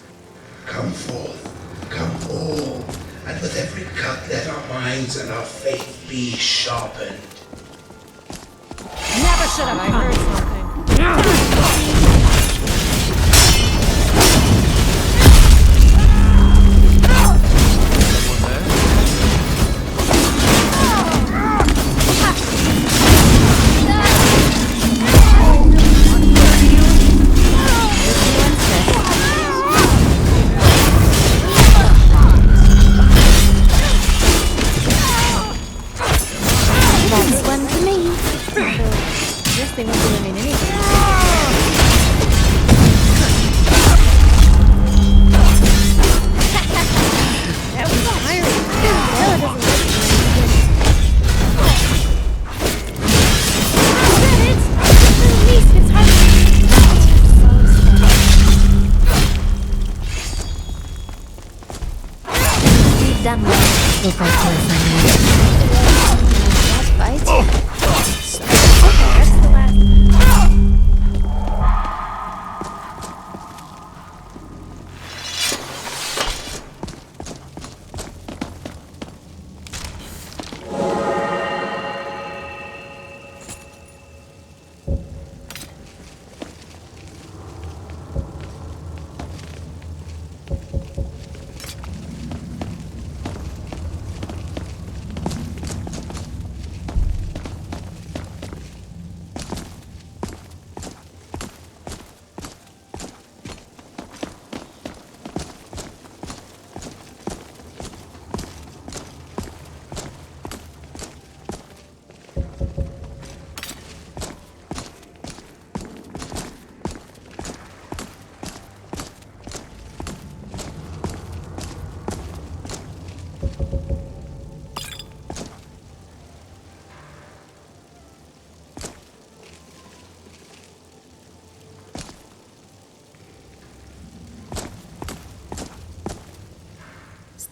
Come forth, come all, and with every cut let our minds and our faith be sharpened. Never should have I heard something. That's one for me. So, this thing won't be learning anything.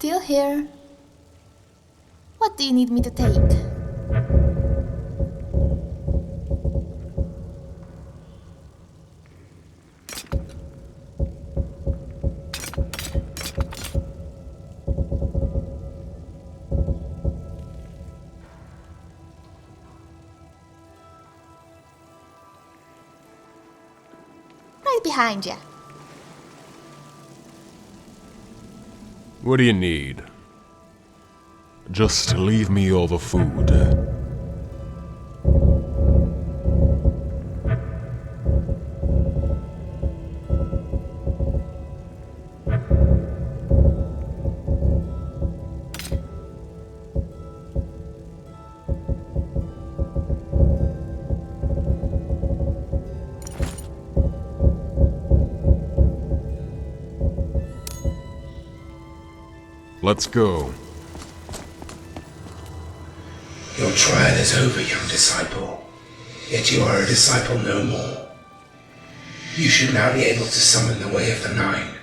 Still here. What do you need me to take? Right behind you. What do you need? Just leave me all the food. Let's go. Your trial is over, young disciple. Yet you are a disciple no more. You should now be able to summon the Way of the Nine.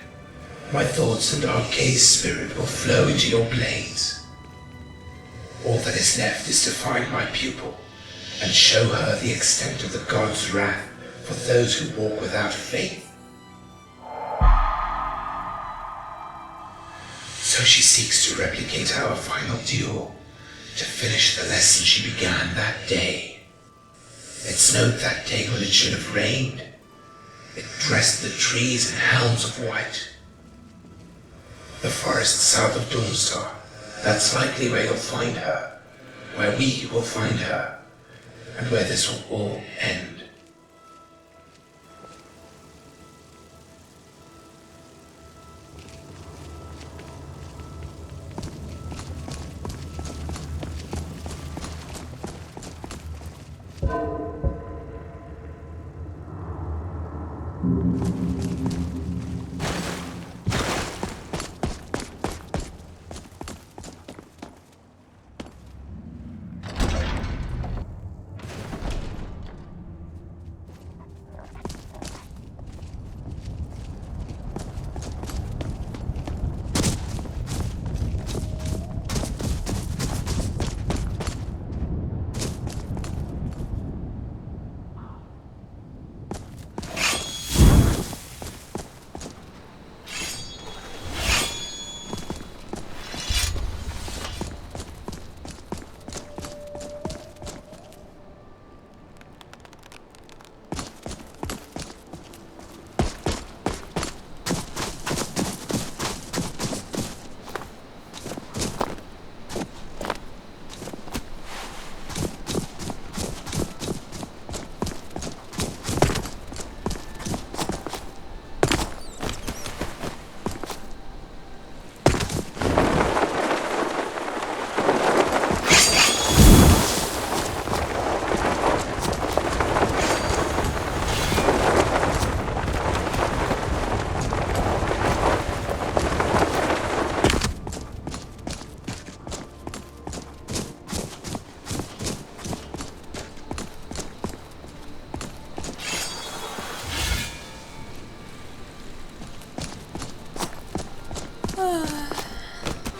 My thoughts and Arcade's spirit will flow into your blades. All that is left is to find my pupil and show her the extent of the God's wrath for those who walk without faith. So she seeks to replicate our final duel, to finish the lesson she began that day. It snowed that day when it should have rained. It dressed the trees in helms of white. The forest south of Dawnstar, that's likely where you'll find her, where we will find her, and where this will all end.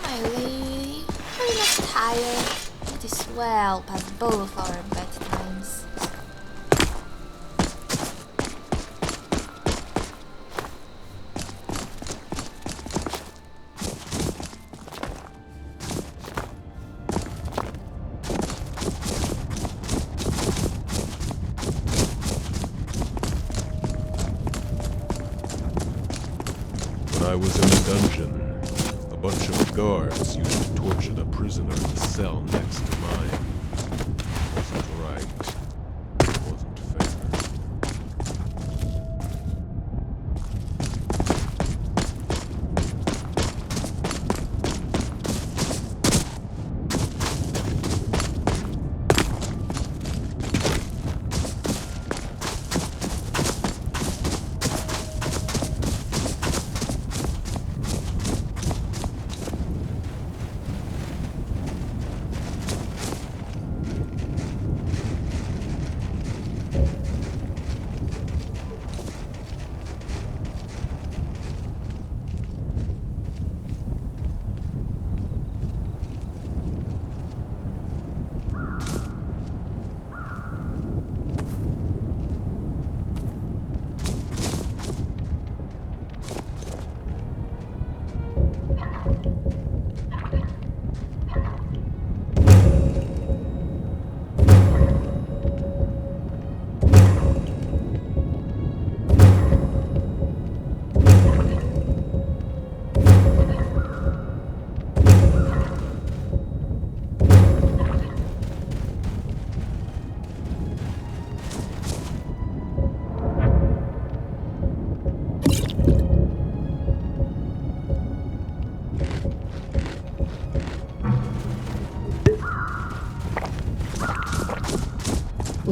My lady, are you not tired? It is well past both our bedtimes. When I was in the dungeon, a bunch of guards used to torture the prisoner in the cell next to mine. It wasn't right. It wasn't fair.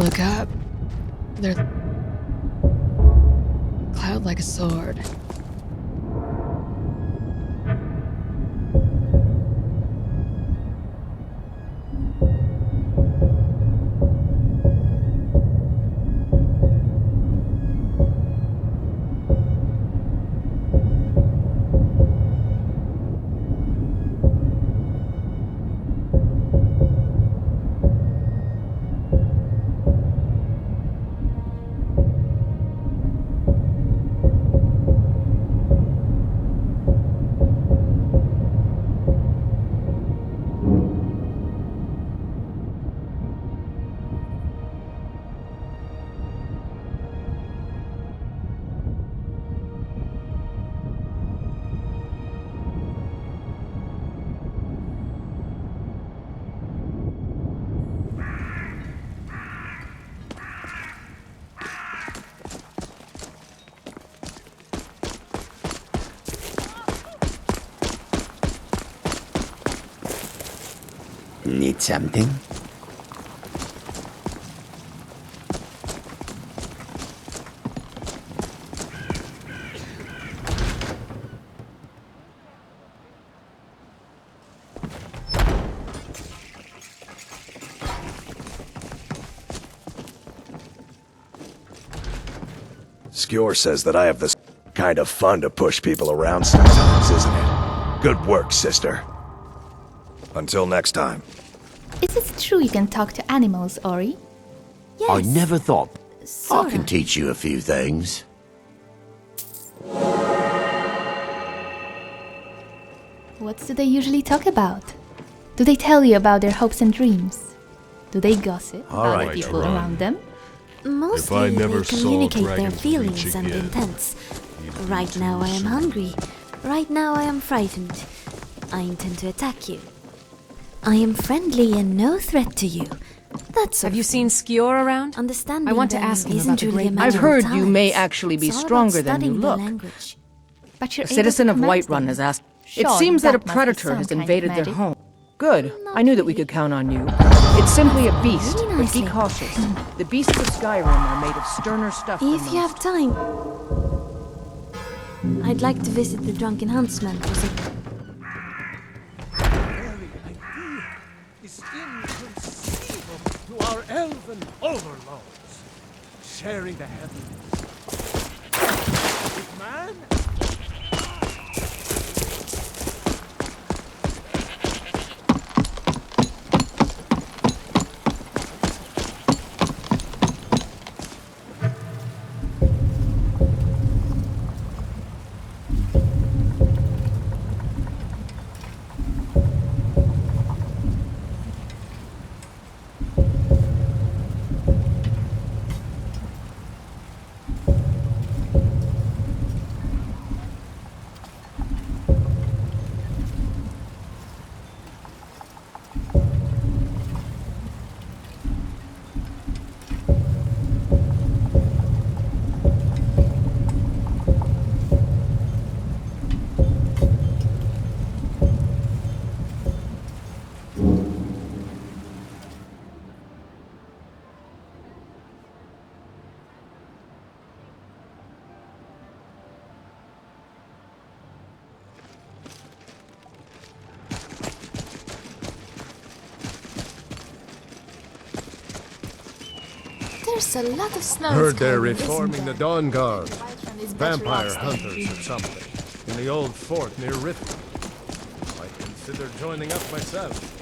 look up. There's a cloud like a sword. Need something? Skjor says that I have this kind of fun to push people around sometimes, isn't it? Good work, sister. Until next time. Is it true you can talk to animals, Ori? I never thought. Sorta. I can teach you a few things. What do they usually talk about? Do they tell you about their hopes and dreams? Do they gossip about the people around them? Mostly never they saw communicate their dragons feelings reach and again, intents. Right now I am hungry. Right now I am frightened. I intend to attack you. I am friendly and no threat to you. That's Have you seen Skjor around? Understanding I want to them ask him isn't about the really a great matter I've of heard you talents. may actually be It's all about stronger than you studying the look. language. But you're A citizen able of to command Whiterun them. has asked. Sure, It seems that a must be predator some has kind of invaded their magic. home. Good. I knew that we could count on you. It's simply a beast, Really but be nicely. cautious. The beasts of Skyrim are made of sterner stuff than If you have most. time, I'd like to visit the Drunken Huntsman for some... Is inconceivable to our elven overlords, sharing the heavens with man. There's a lot of snow. Heard they're Skyrim, isn't reforming the there? Dawn Guard. Is better Vampire off than hunters you. or something. In the old fort near Riften. Might consider joining up myself.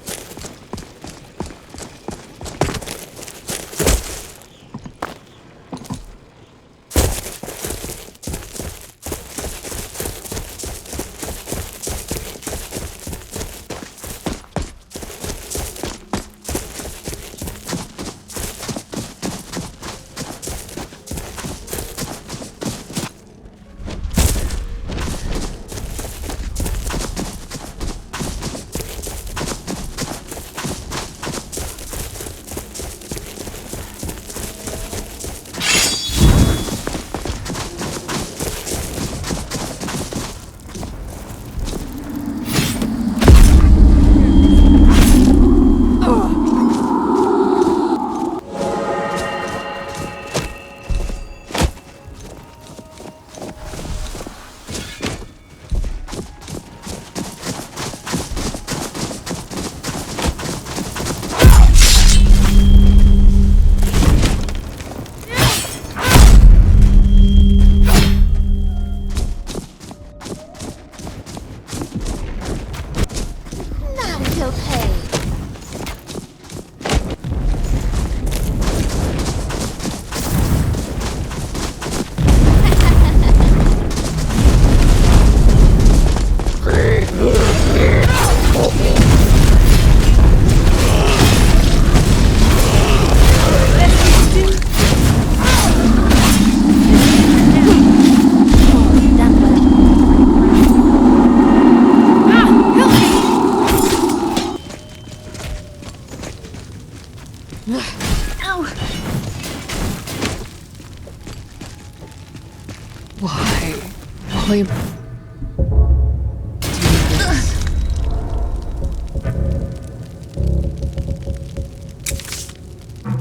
Why? Why am doing this?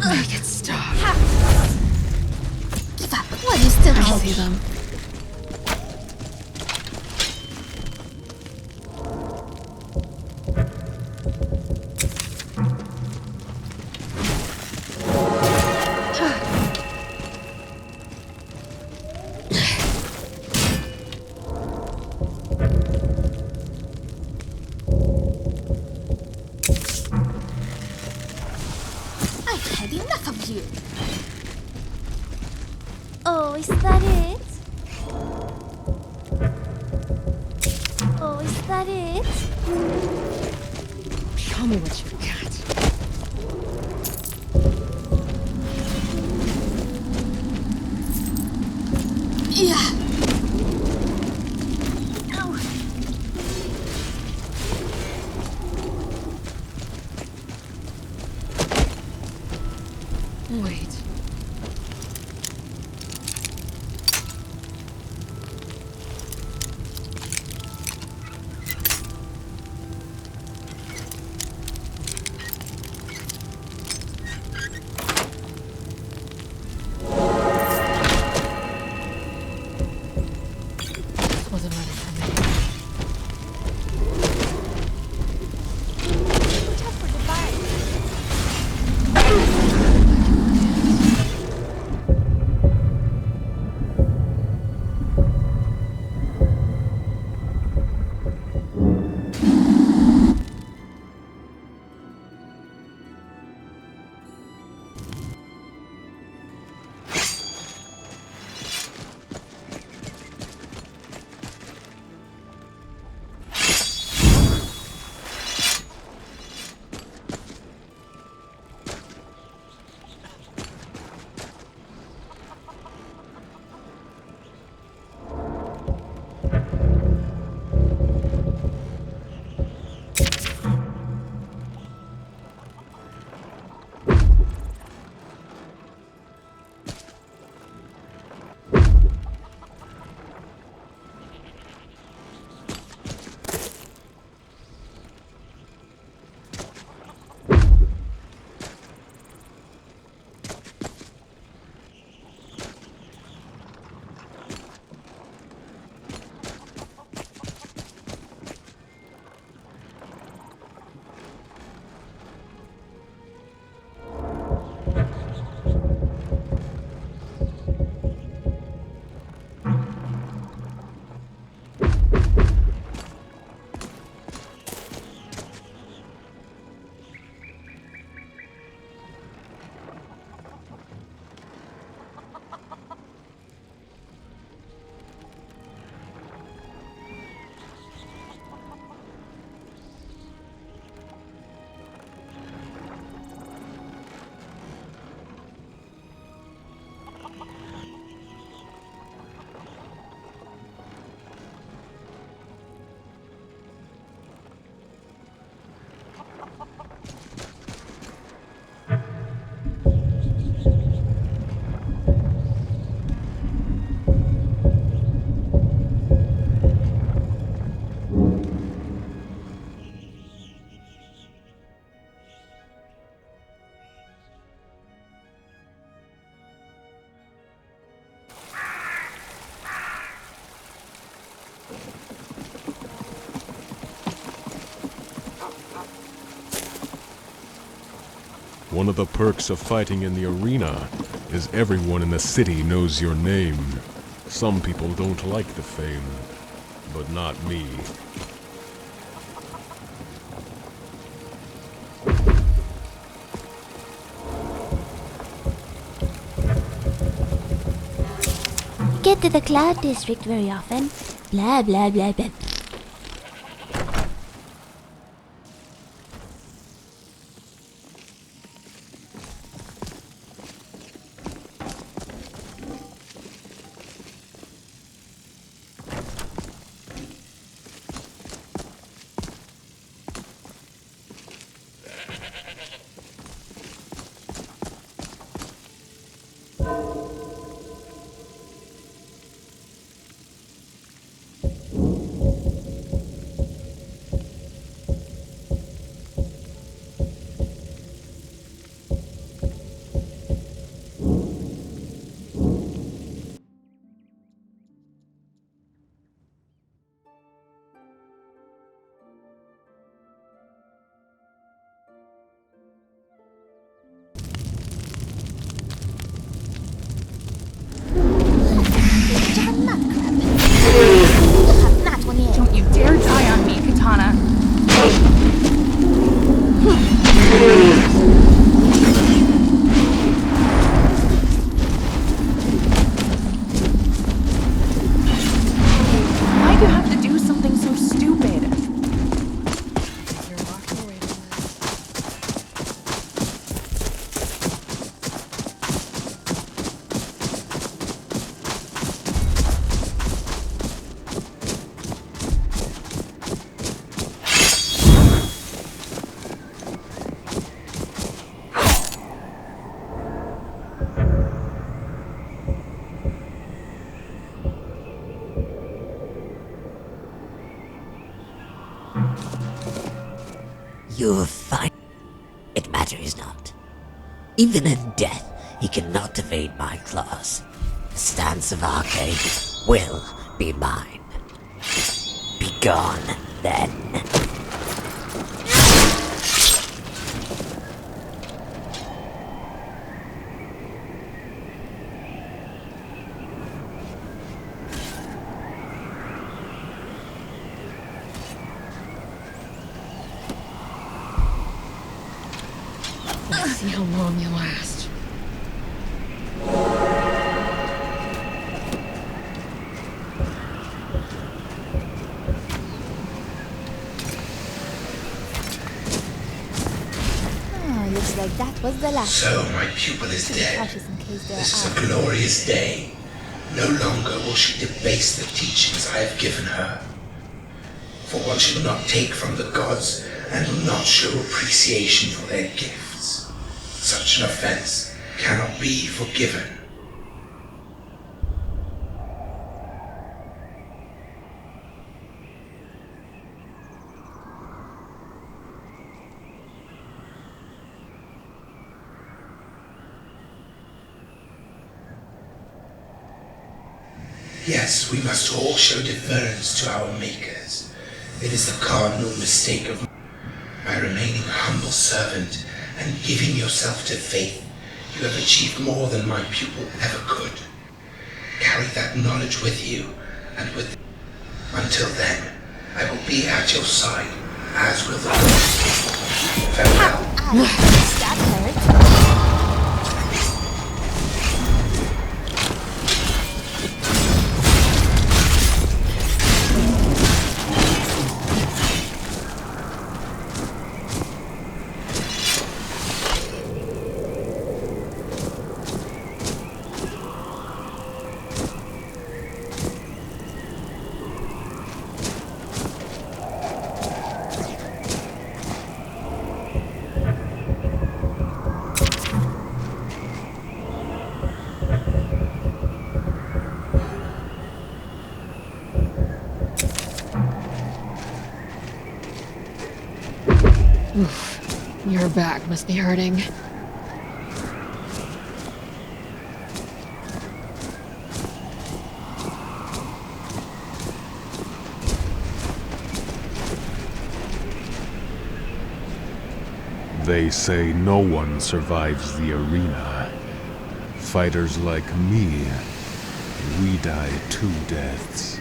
Make it stop. Give up. What is still I see them. I've had enough of you. Oh, is that it? Oh, is that it? Show me what you've got. Yeah. Wait. This wasn't ready for me. One of the perks of fighting in the arena is everyone in the city knows your name. Some people don't like the fame, but not me. Get to the Cloud District very often. Blah blah blah blah. You have find it matters not. Even in death, he cannot evade my claws. The stance of Arcade will be mine. Begone, then. Let's see how long you last. Looks like that was the last. So my pupil is dead. This is a glorious day. No longer will she debase the teachings I have given her. For one should not take from the gods and will not show appreciation for their gifts. Such an offense cannot be forgiven. Yes, we must all show deference to our makers. It is the cardinal mistake of by remaining a humble servant and giving yourself to faith. You have achieved more than my pupil ever could. Carry that knowledge with you, and with until then, I will be at your side, as will the gods. Farewell. That hurt. Oof, your back must be hurting. They say no one survives the arena. Fighters like me, we die 2 deaths.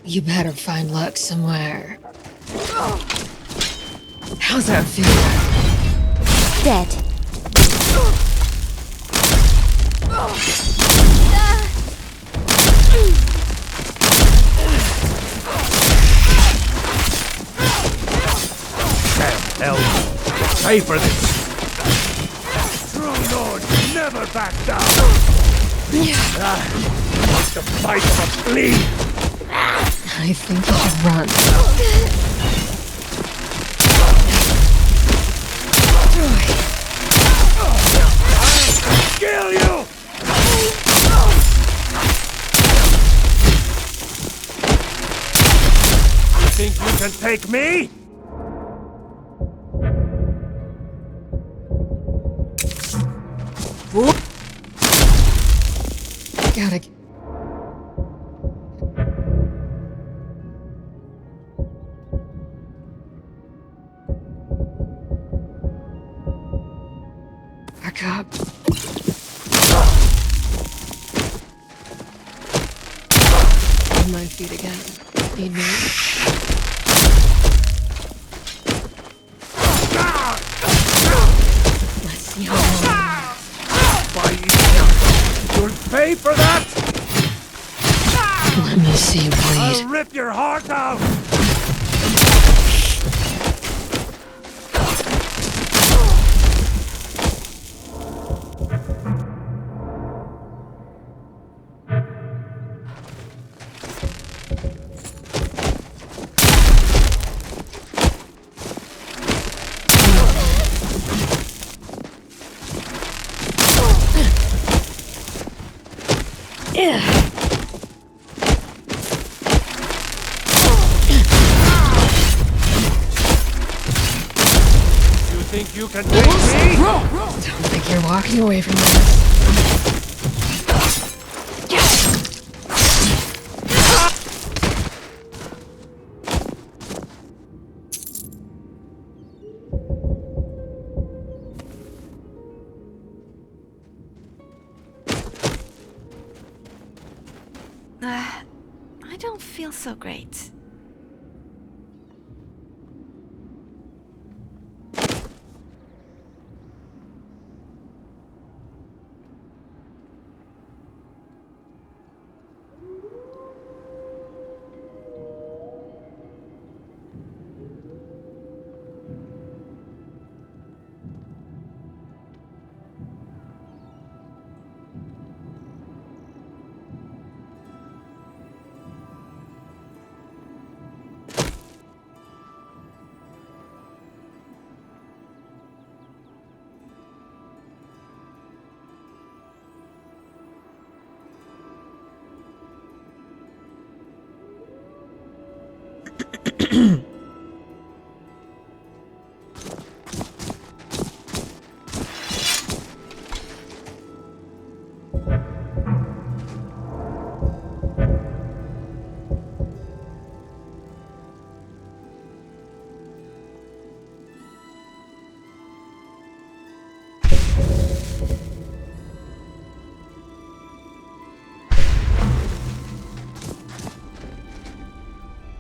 You better find luck somewhere. How's that feel? Dead. Hell, pay for this. True lords never back down. The fight must bleed. I think you should run. Kill you! You think you can take me? Gotta. Wake up. On my feet again. Need me? Let's see how long. You'll pay for that! Let me see you bleed. I'll rip your heart out! Think you can take me? Don't think you're walking away from this. I don't feel so great.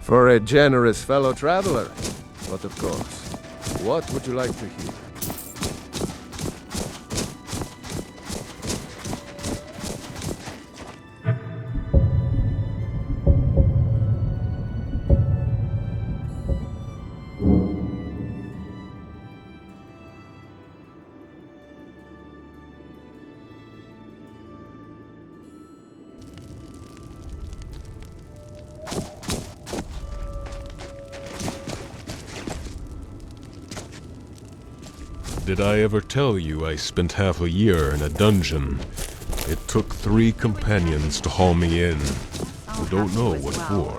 For a generous fellow traveler. But of course, what would you like to hear? Did I ever tell you I spent half a year in a dungeon? It took 3 companions to haul me in, who don't know what for.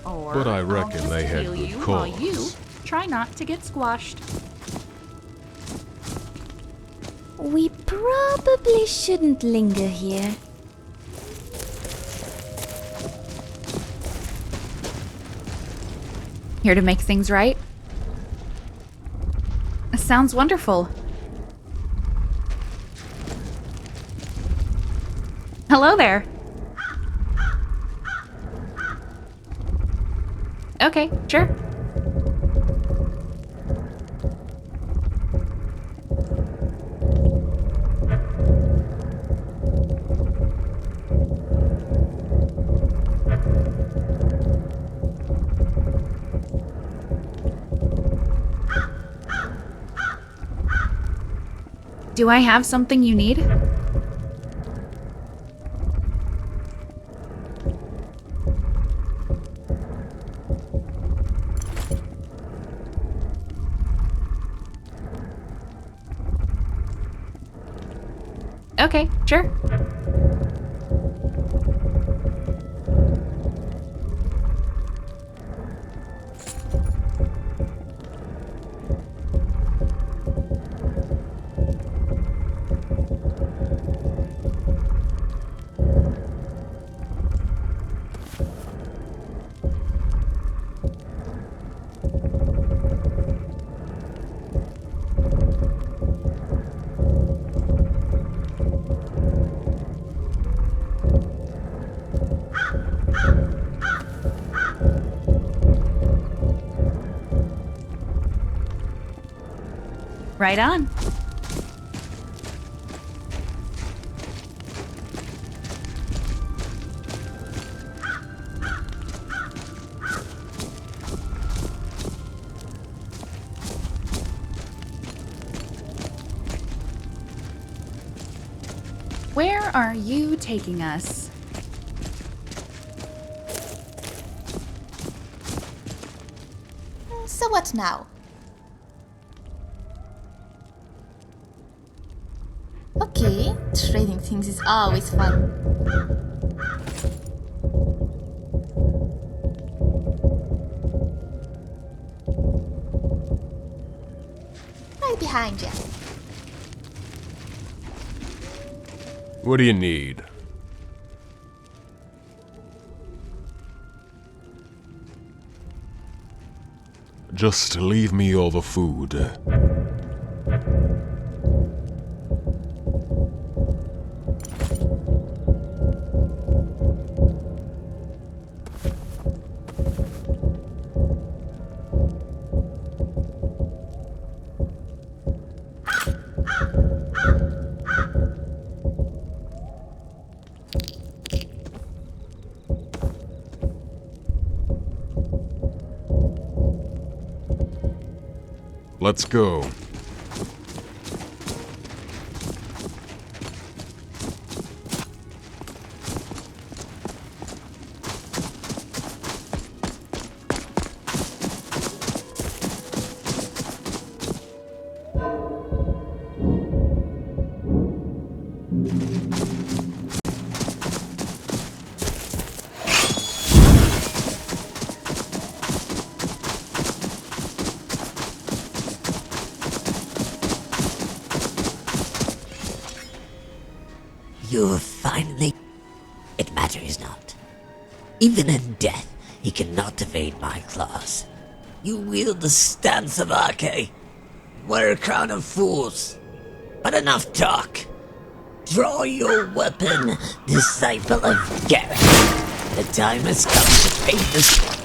But I reckon they had good cause. You try not to get squashed. We probably shouldn't linger here. Here to make things right? Sounds wonderful. Hello there. Okay, sure. Do I have something you need? Okay, sure. Right on. Where are you taking us? So what now? Okay, trading things is always fun. Right behind you. What do you need? Just leave me all the food. Let's go. You have finally... It matters not. Even in death, he cannot evade my claws. You wield the stance of Arche. Wear a crown of fools. But enough talk. Draw your weapon, disciple of Garrett. The time has come to pay this...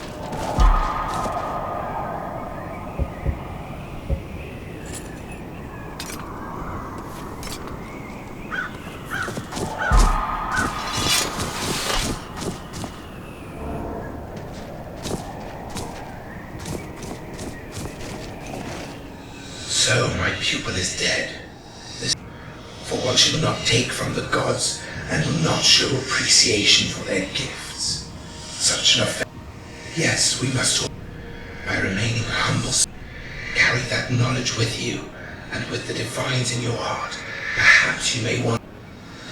So my pupil is dead. For one should not take from the gods and will not show appreciation for their gifts. Such an offense. Yes, we must all, by remaining humble, carry that knowledge with you, and with the divines in your heart, perhaps you may want.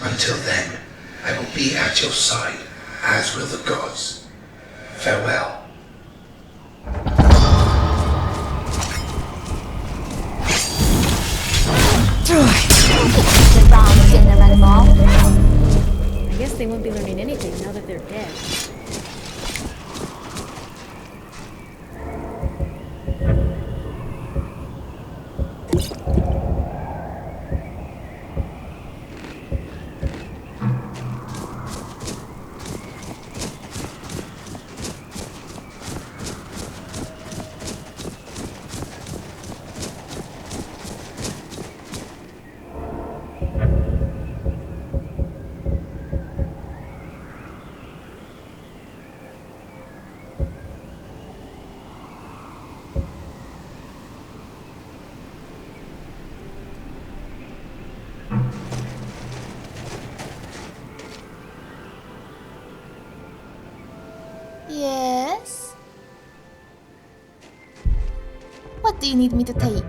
Until then, I will be at your side, as will the gods. Farewell. I guess they won't be learning anything now that they're dead. Yes? What do you need me to take?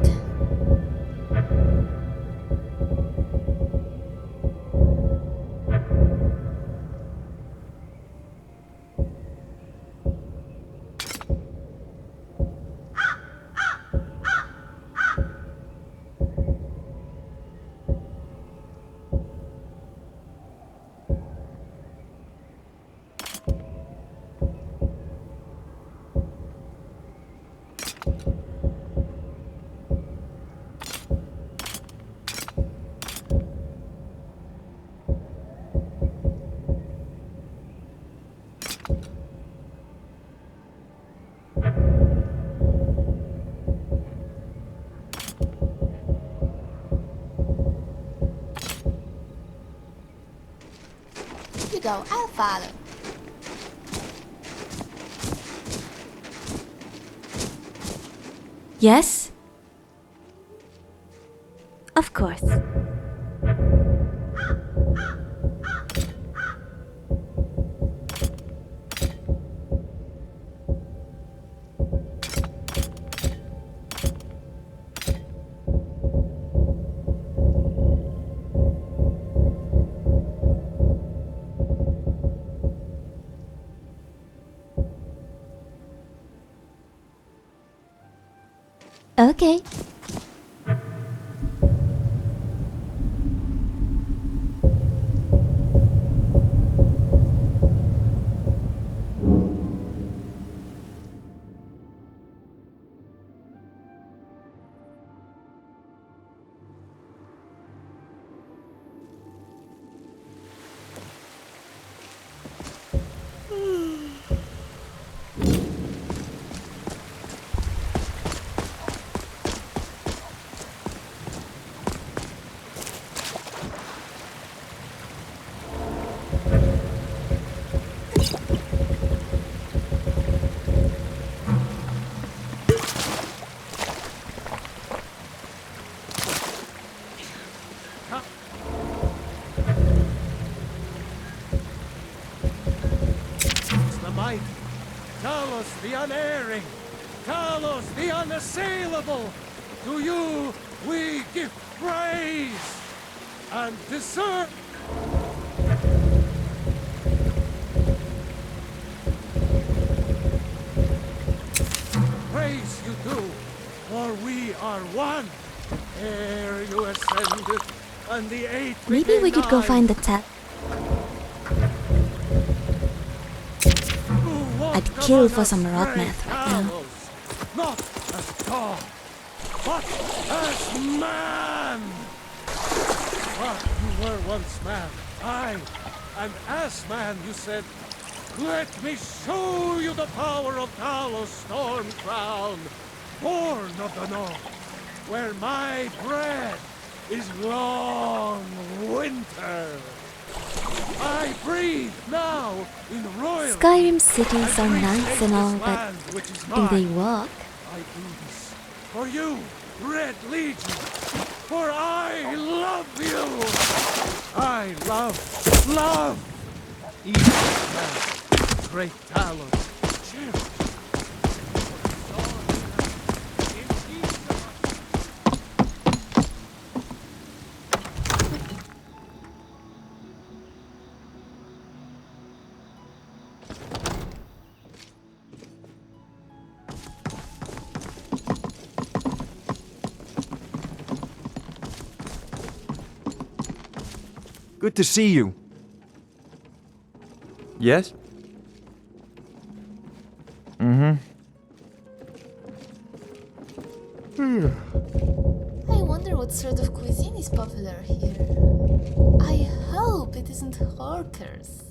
go, I'll follow. Yes? Of course. Okay. The mighty, Talos the unerring, Talos the unassailable. To you we give praise and deserve. Praise you do, for we are one. Ere you ascended, and the eight. Maybe we could go find the tap. I'd kill for some Rodmath right now. Not as God, but as man. But you were once man, aye, and as man you said, "Let me show you the power of Talos Storm Crown, born of the North, where my bread is long winter. I breathe now in royal. Skyrim cities are nice and all, but do they walk? I do this for you, Red Legion, for I love you. I love each man, great Talos. Good to see you. Yes? I wonder what sort of cuisine is popular here. I hope it isn't hawkers.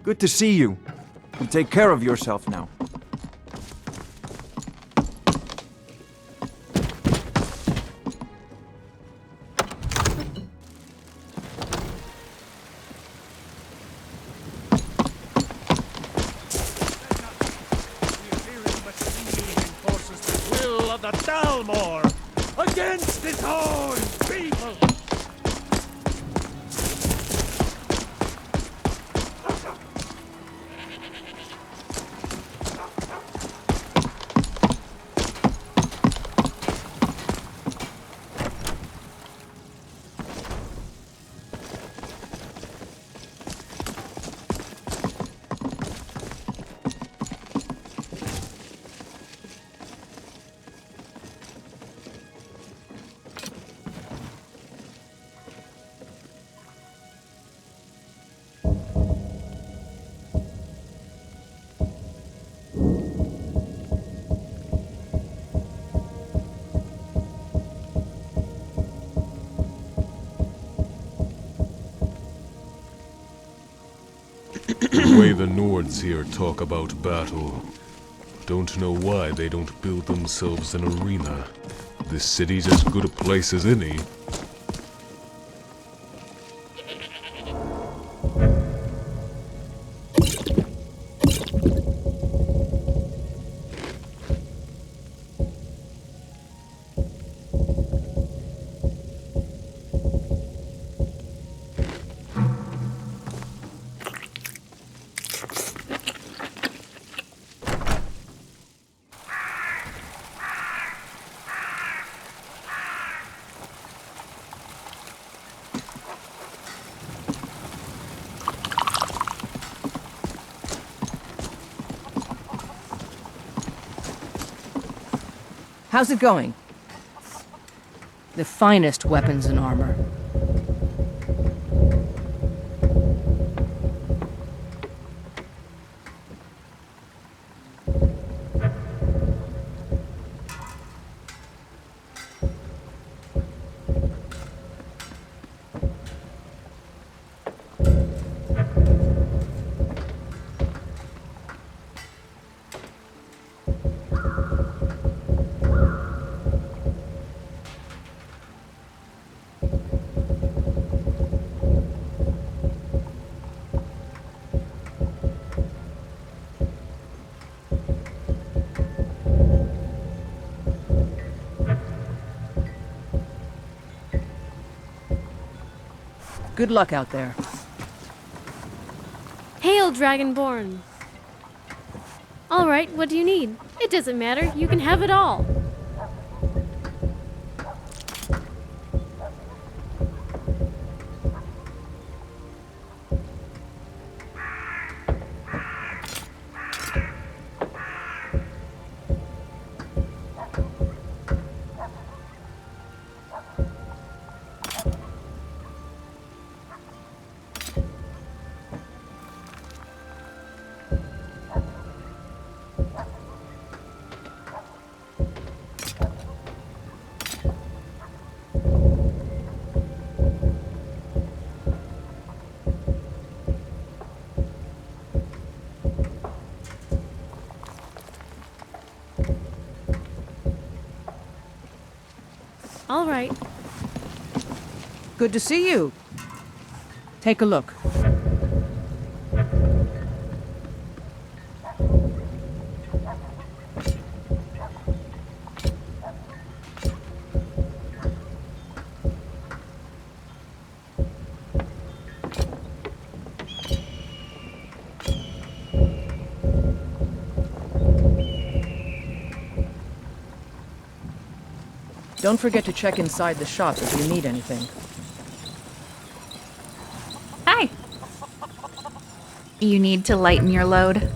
Good to see you. You take care of yourself now. Against his own people! The way the Nords here talk about battle. Don't know why they don't build themselves an arena. This city's as good a place as any. How's it going? The finest weapons and armor. Good luck out there. Hail, Dragonborn! Alright, what do you need? It doesn't matter, you can have it all. All right. Good to see you. Take a look. Don't forget to check inside the shop if you need anything. Hi. You need to lighten your load.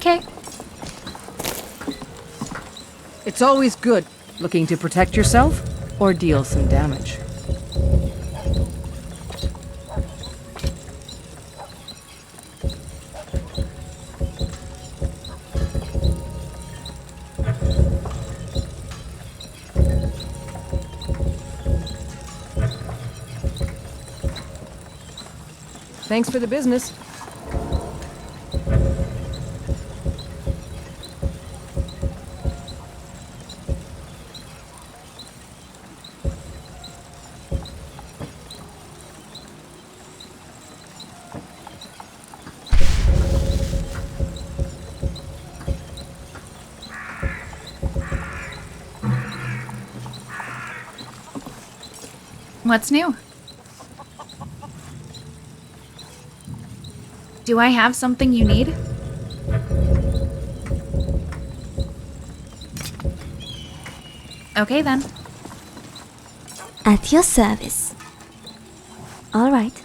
Okay. It's always good looking to protect yourself or deal some damage. Thanks for the business. What's new? Do I have something you need? Okay then. At your service. All right.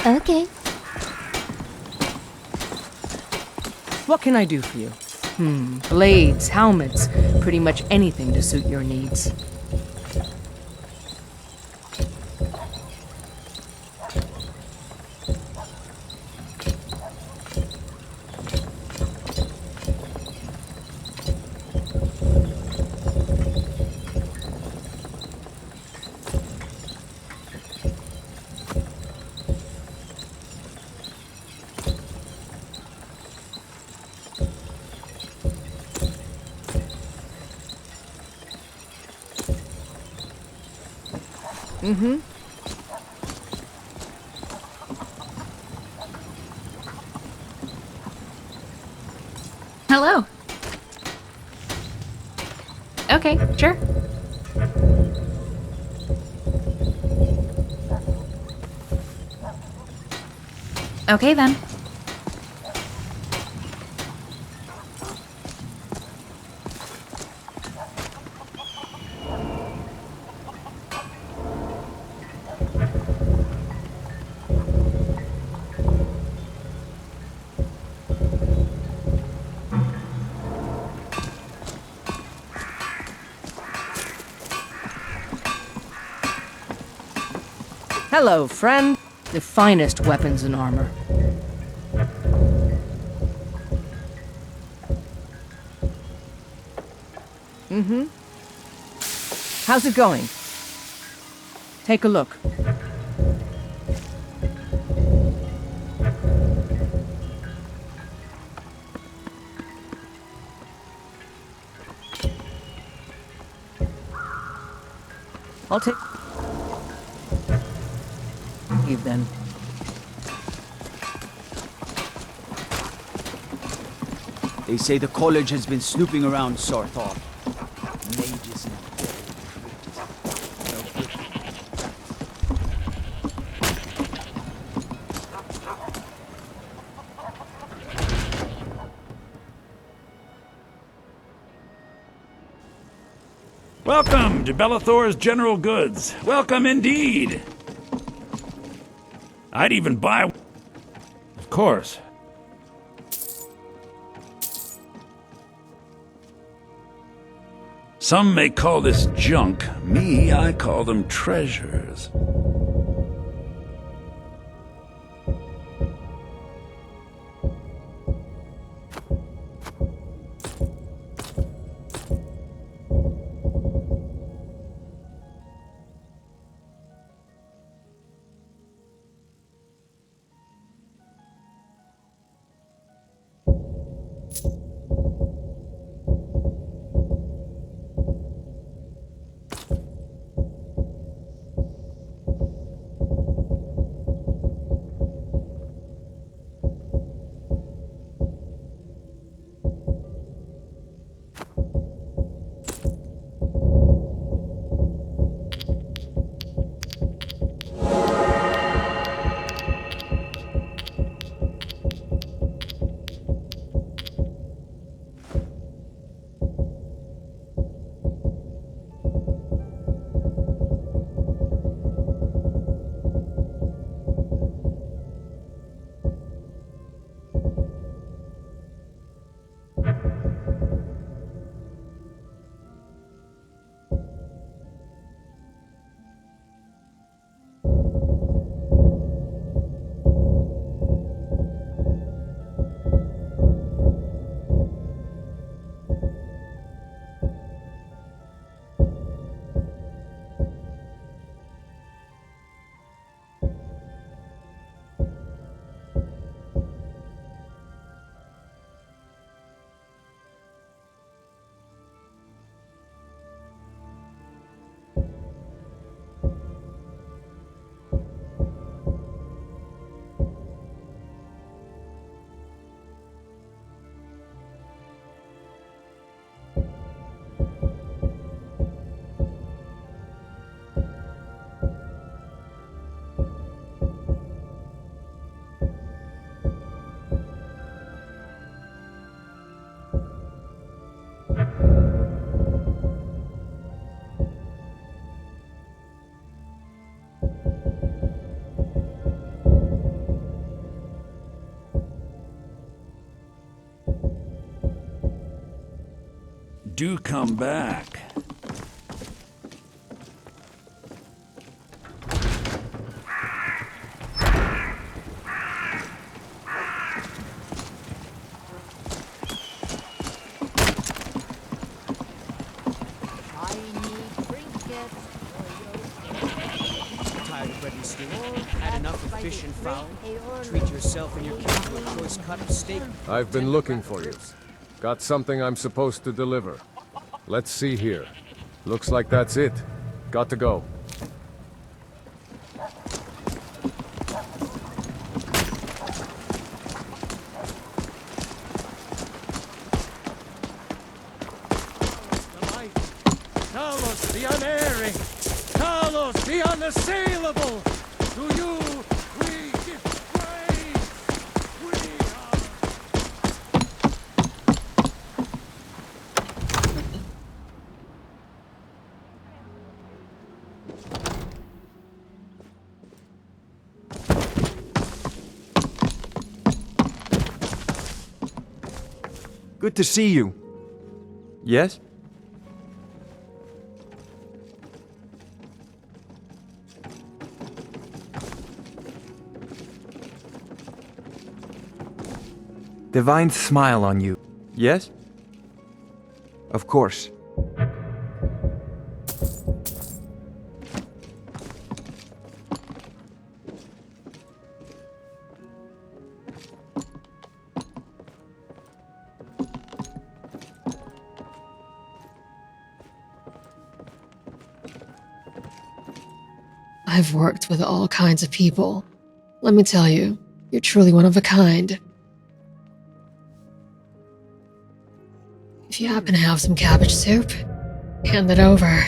Okay. What can I do for you? Blades, helmets, pretty much anything to suit your needs. Mm-hmm. Hello. Okay, sure. Okay then. Hello, friend. The finest weapons and armor. Mm-hmm. How's it going? Take a look. I'll take... Leave then. They say the college has been snooping around Sarthal. Mages and Welcome to Bellathor's General Goods. Welcome indeed. I'd even buy... Of course. Some may call this junk. Me, I call them treasures. Do come back. Tired of bread and stew? Had enough of fish and fowl? Treat yourself and your kin to a choice cut of steak. I've been looking for you. Got something I'm supposed to deliver. Let's see here. Looks like that's it. Got to go. Talos the unerring! Talos the unassailable! To you we give praise! We are... Good to see you. Yes? Divine smile on you. Yes? Of course. I've worked with all kinds of people. Let me tell you, you're truly one of a kind. If you happen to have some cabbage soup, hand it over.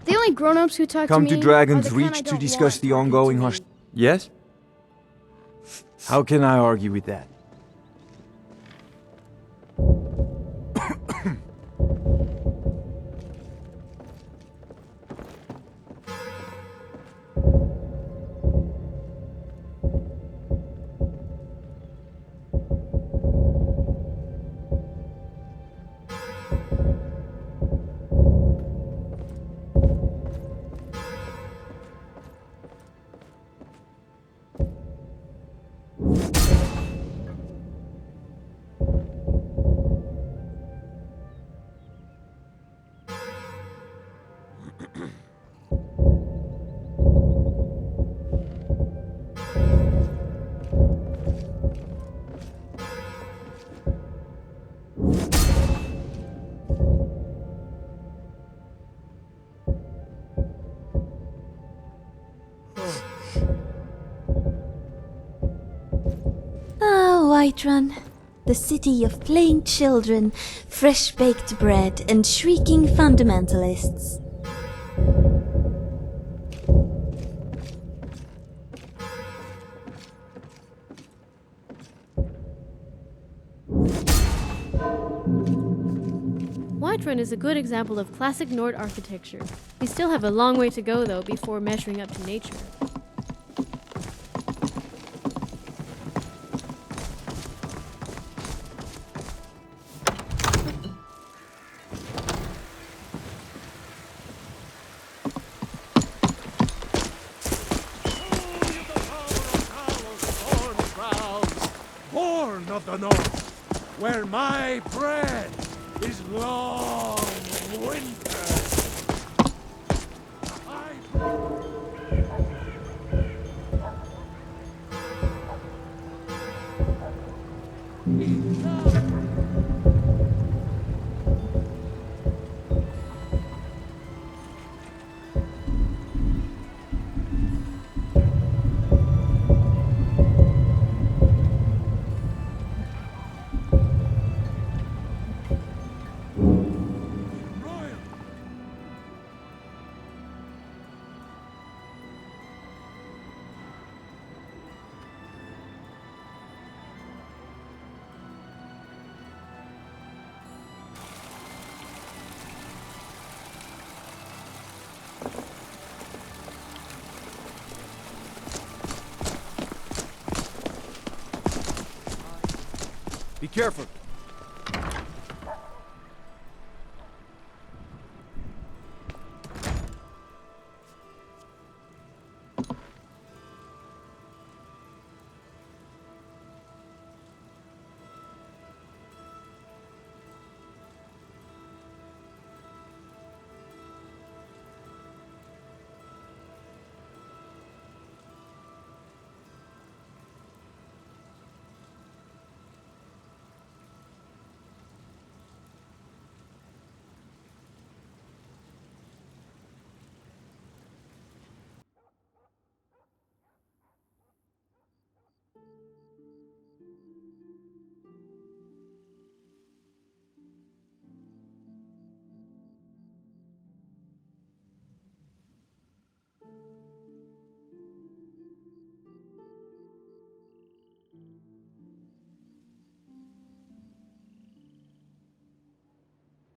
The only grown-ups who talk Come to me to Dragon's are the kind Reach I to don't discuss want the talking ongoing to me. hostility. Yes? How can I argue with that? Ah, Whiterun, the city of playing children, fresh-baked bread, and shrieking fundamentalists. Whiterun is a good example of classic Nord architecture. We still have a long way to go, though, before measuring up to nature. Born of the north, where my bread is long winters. Be careful.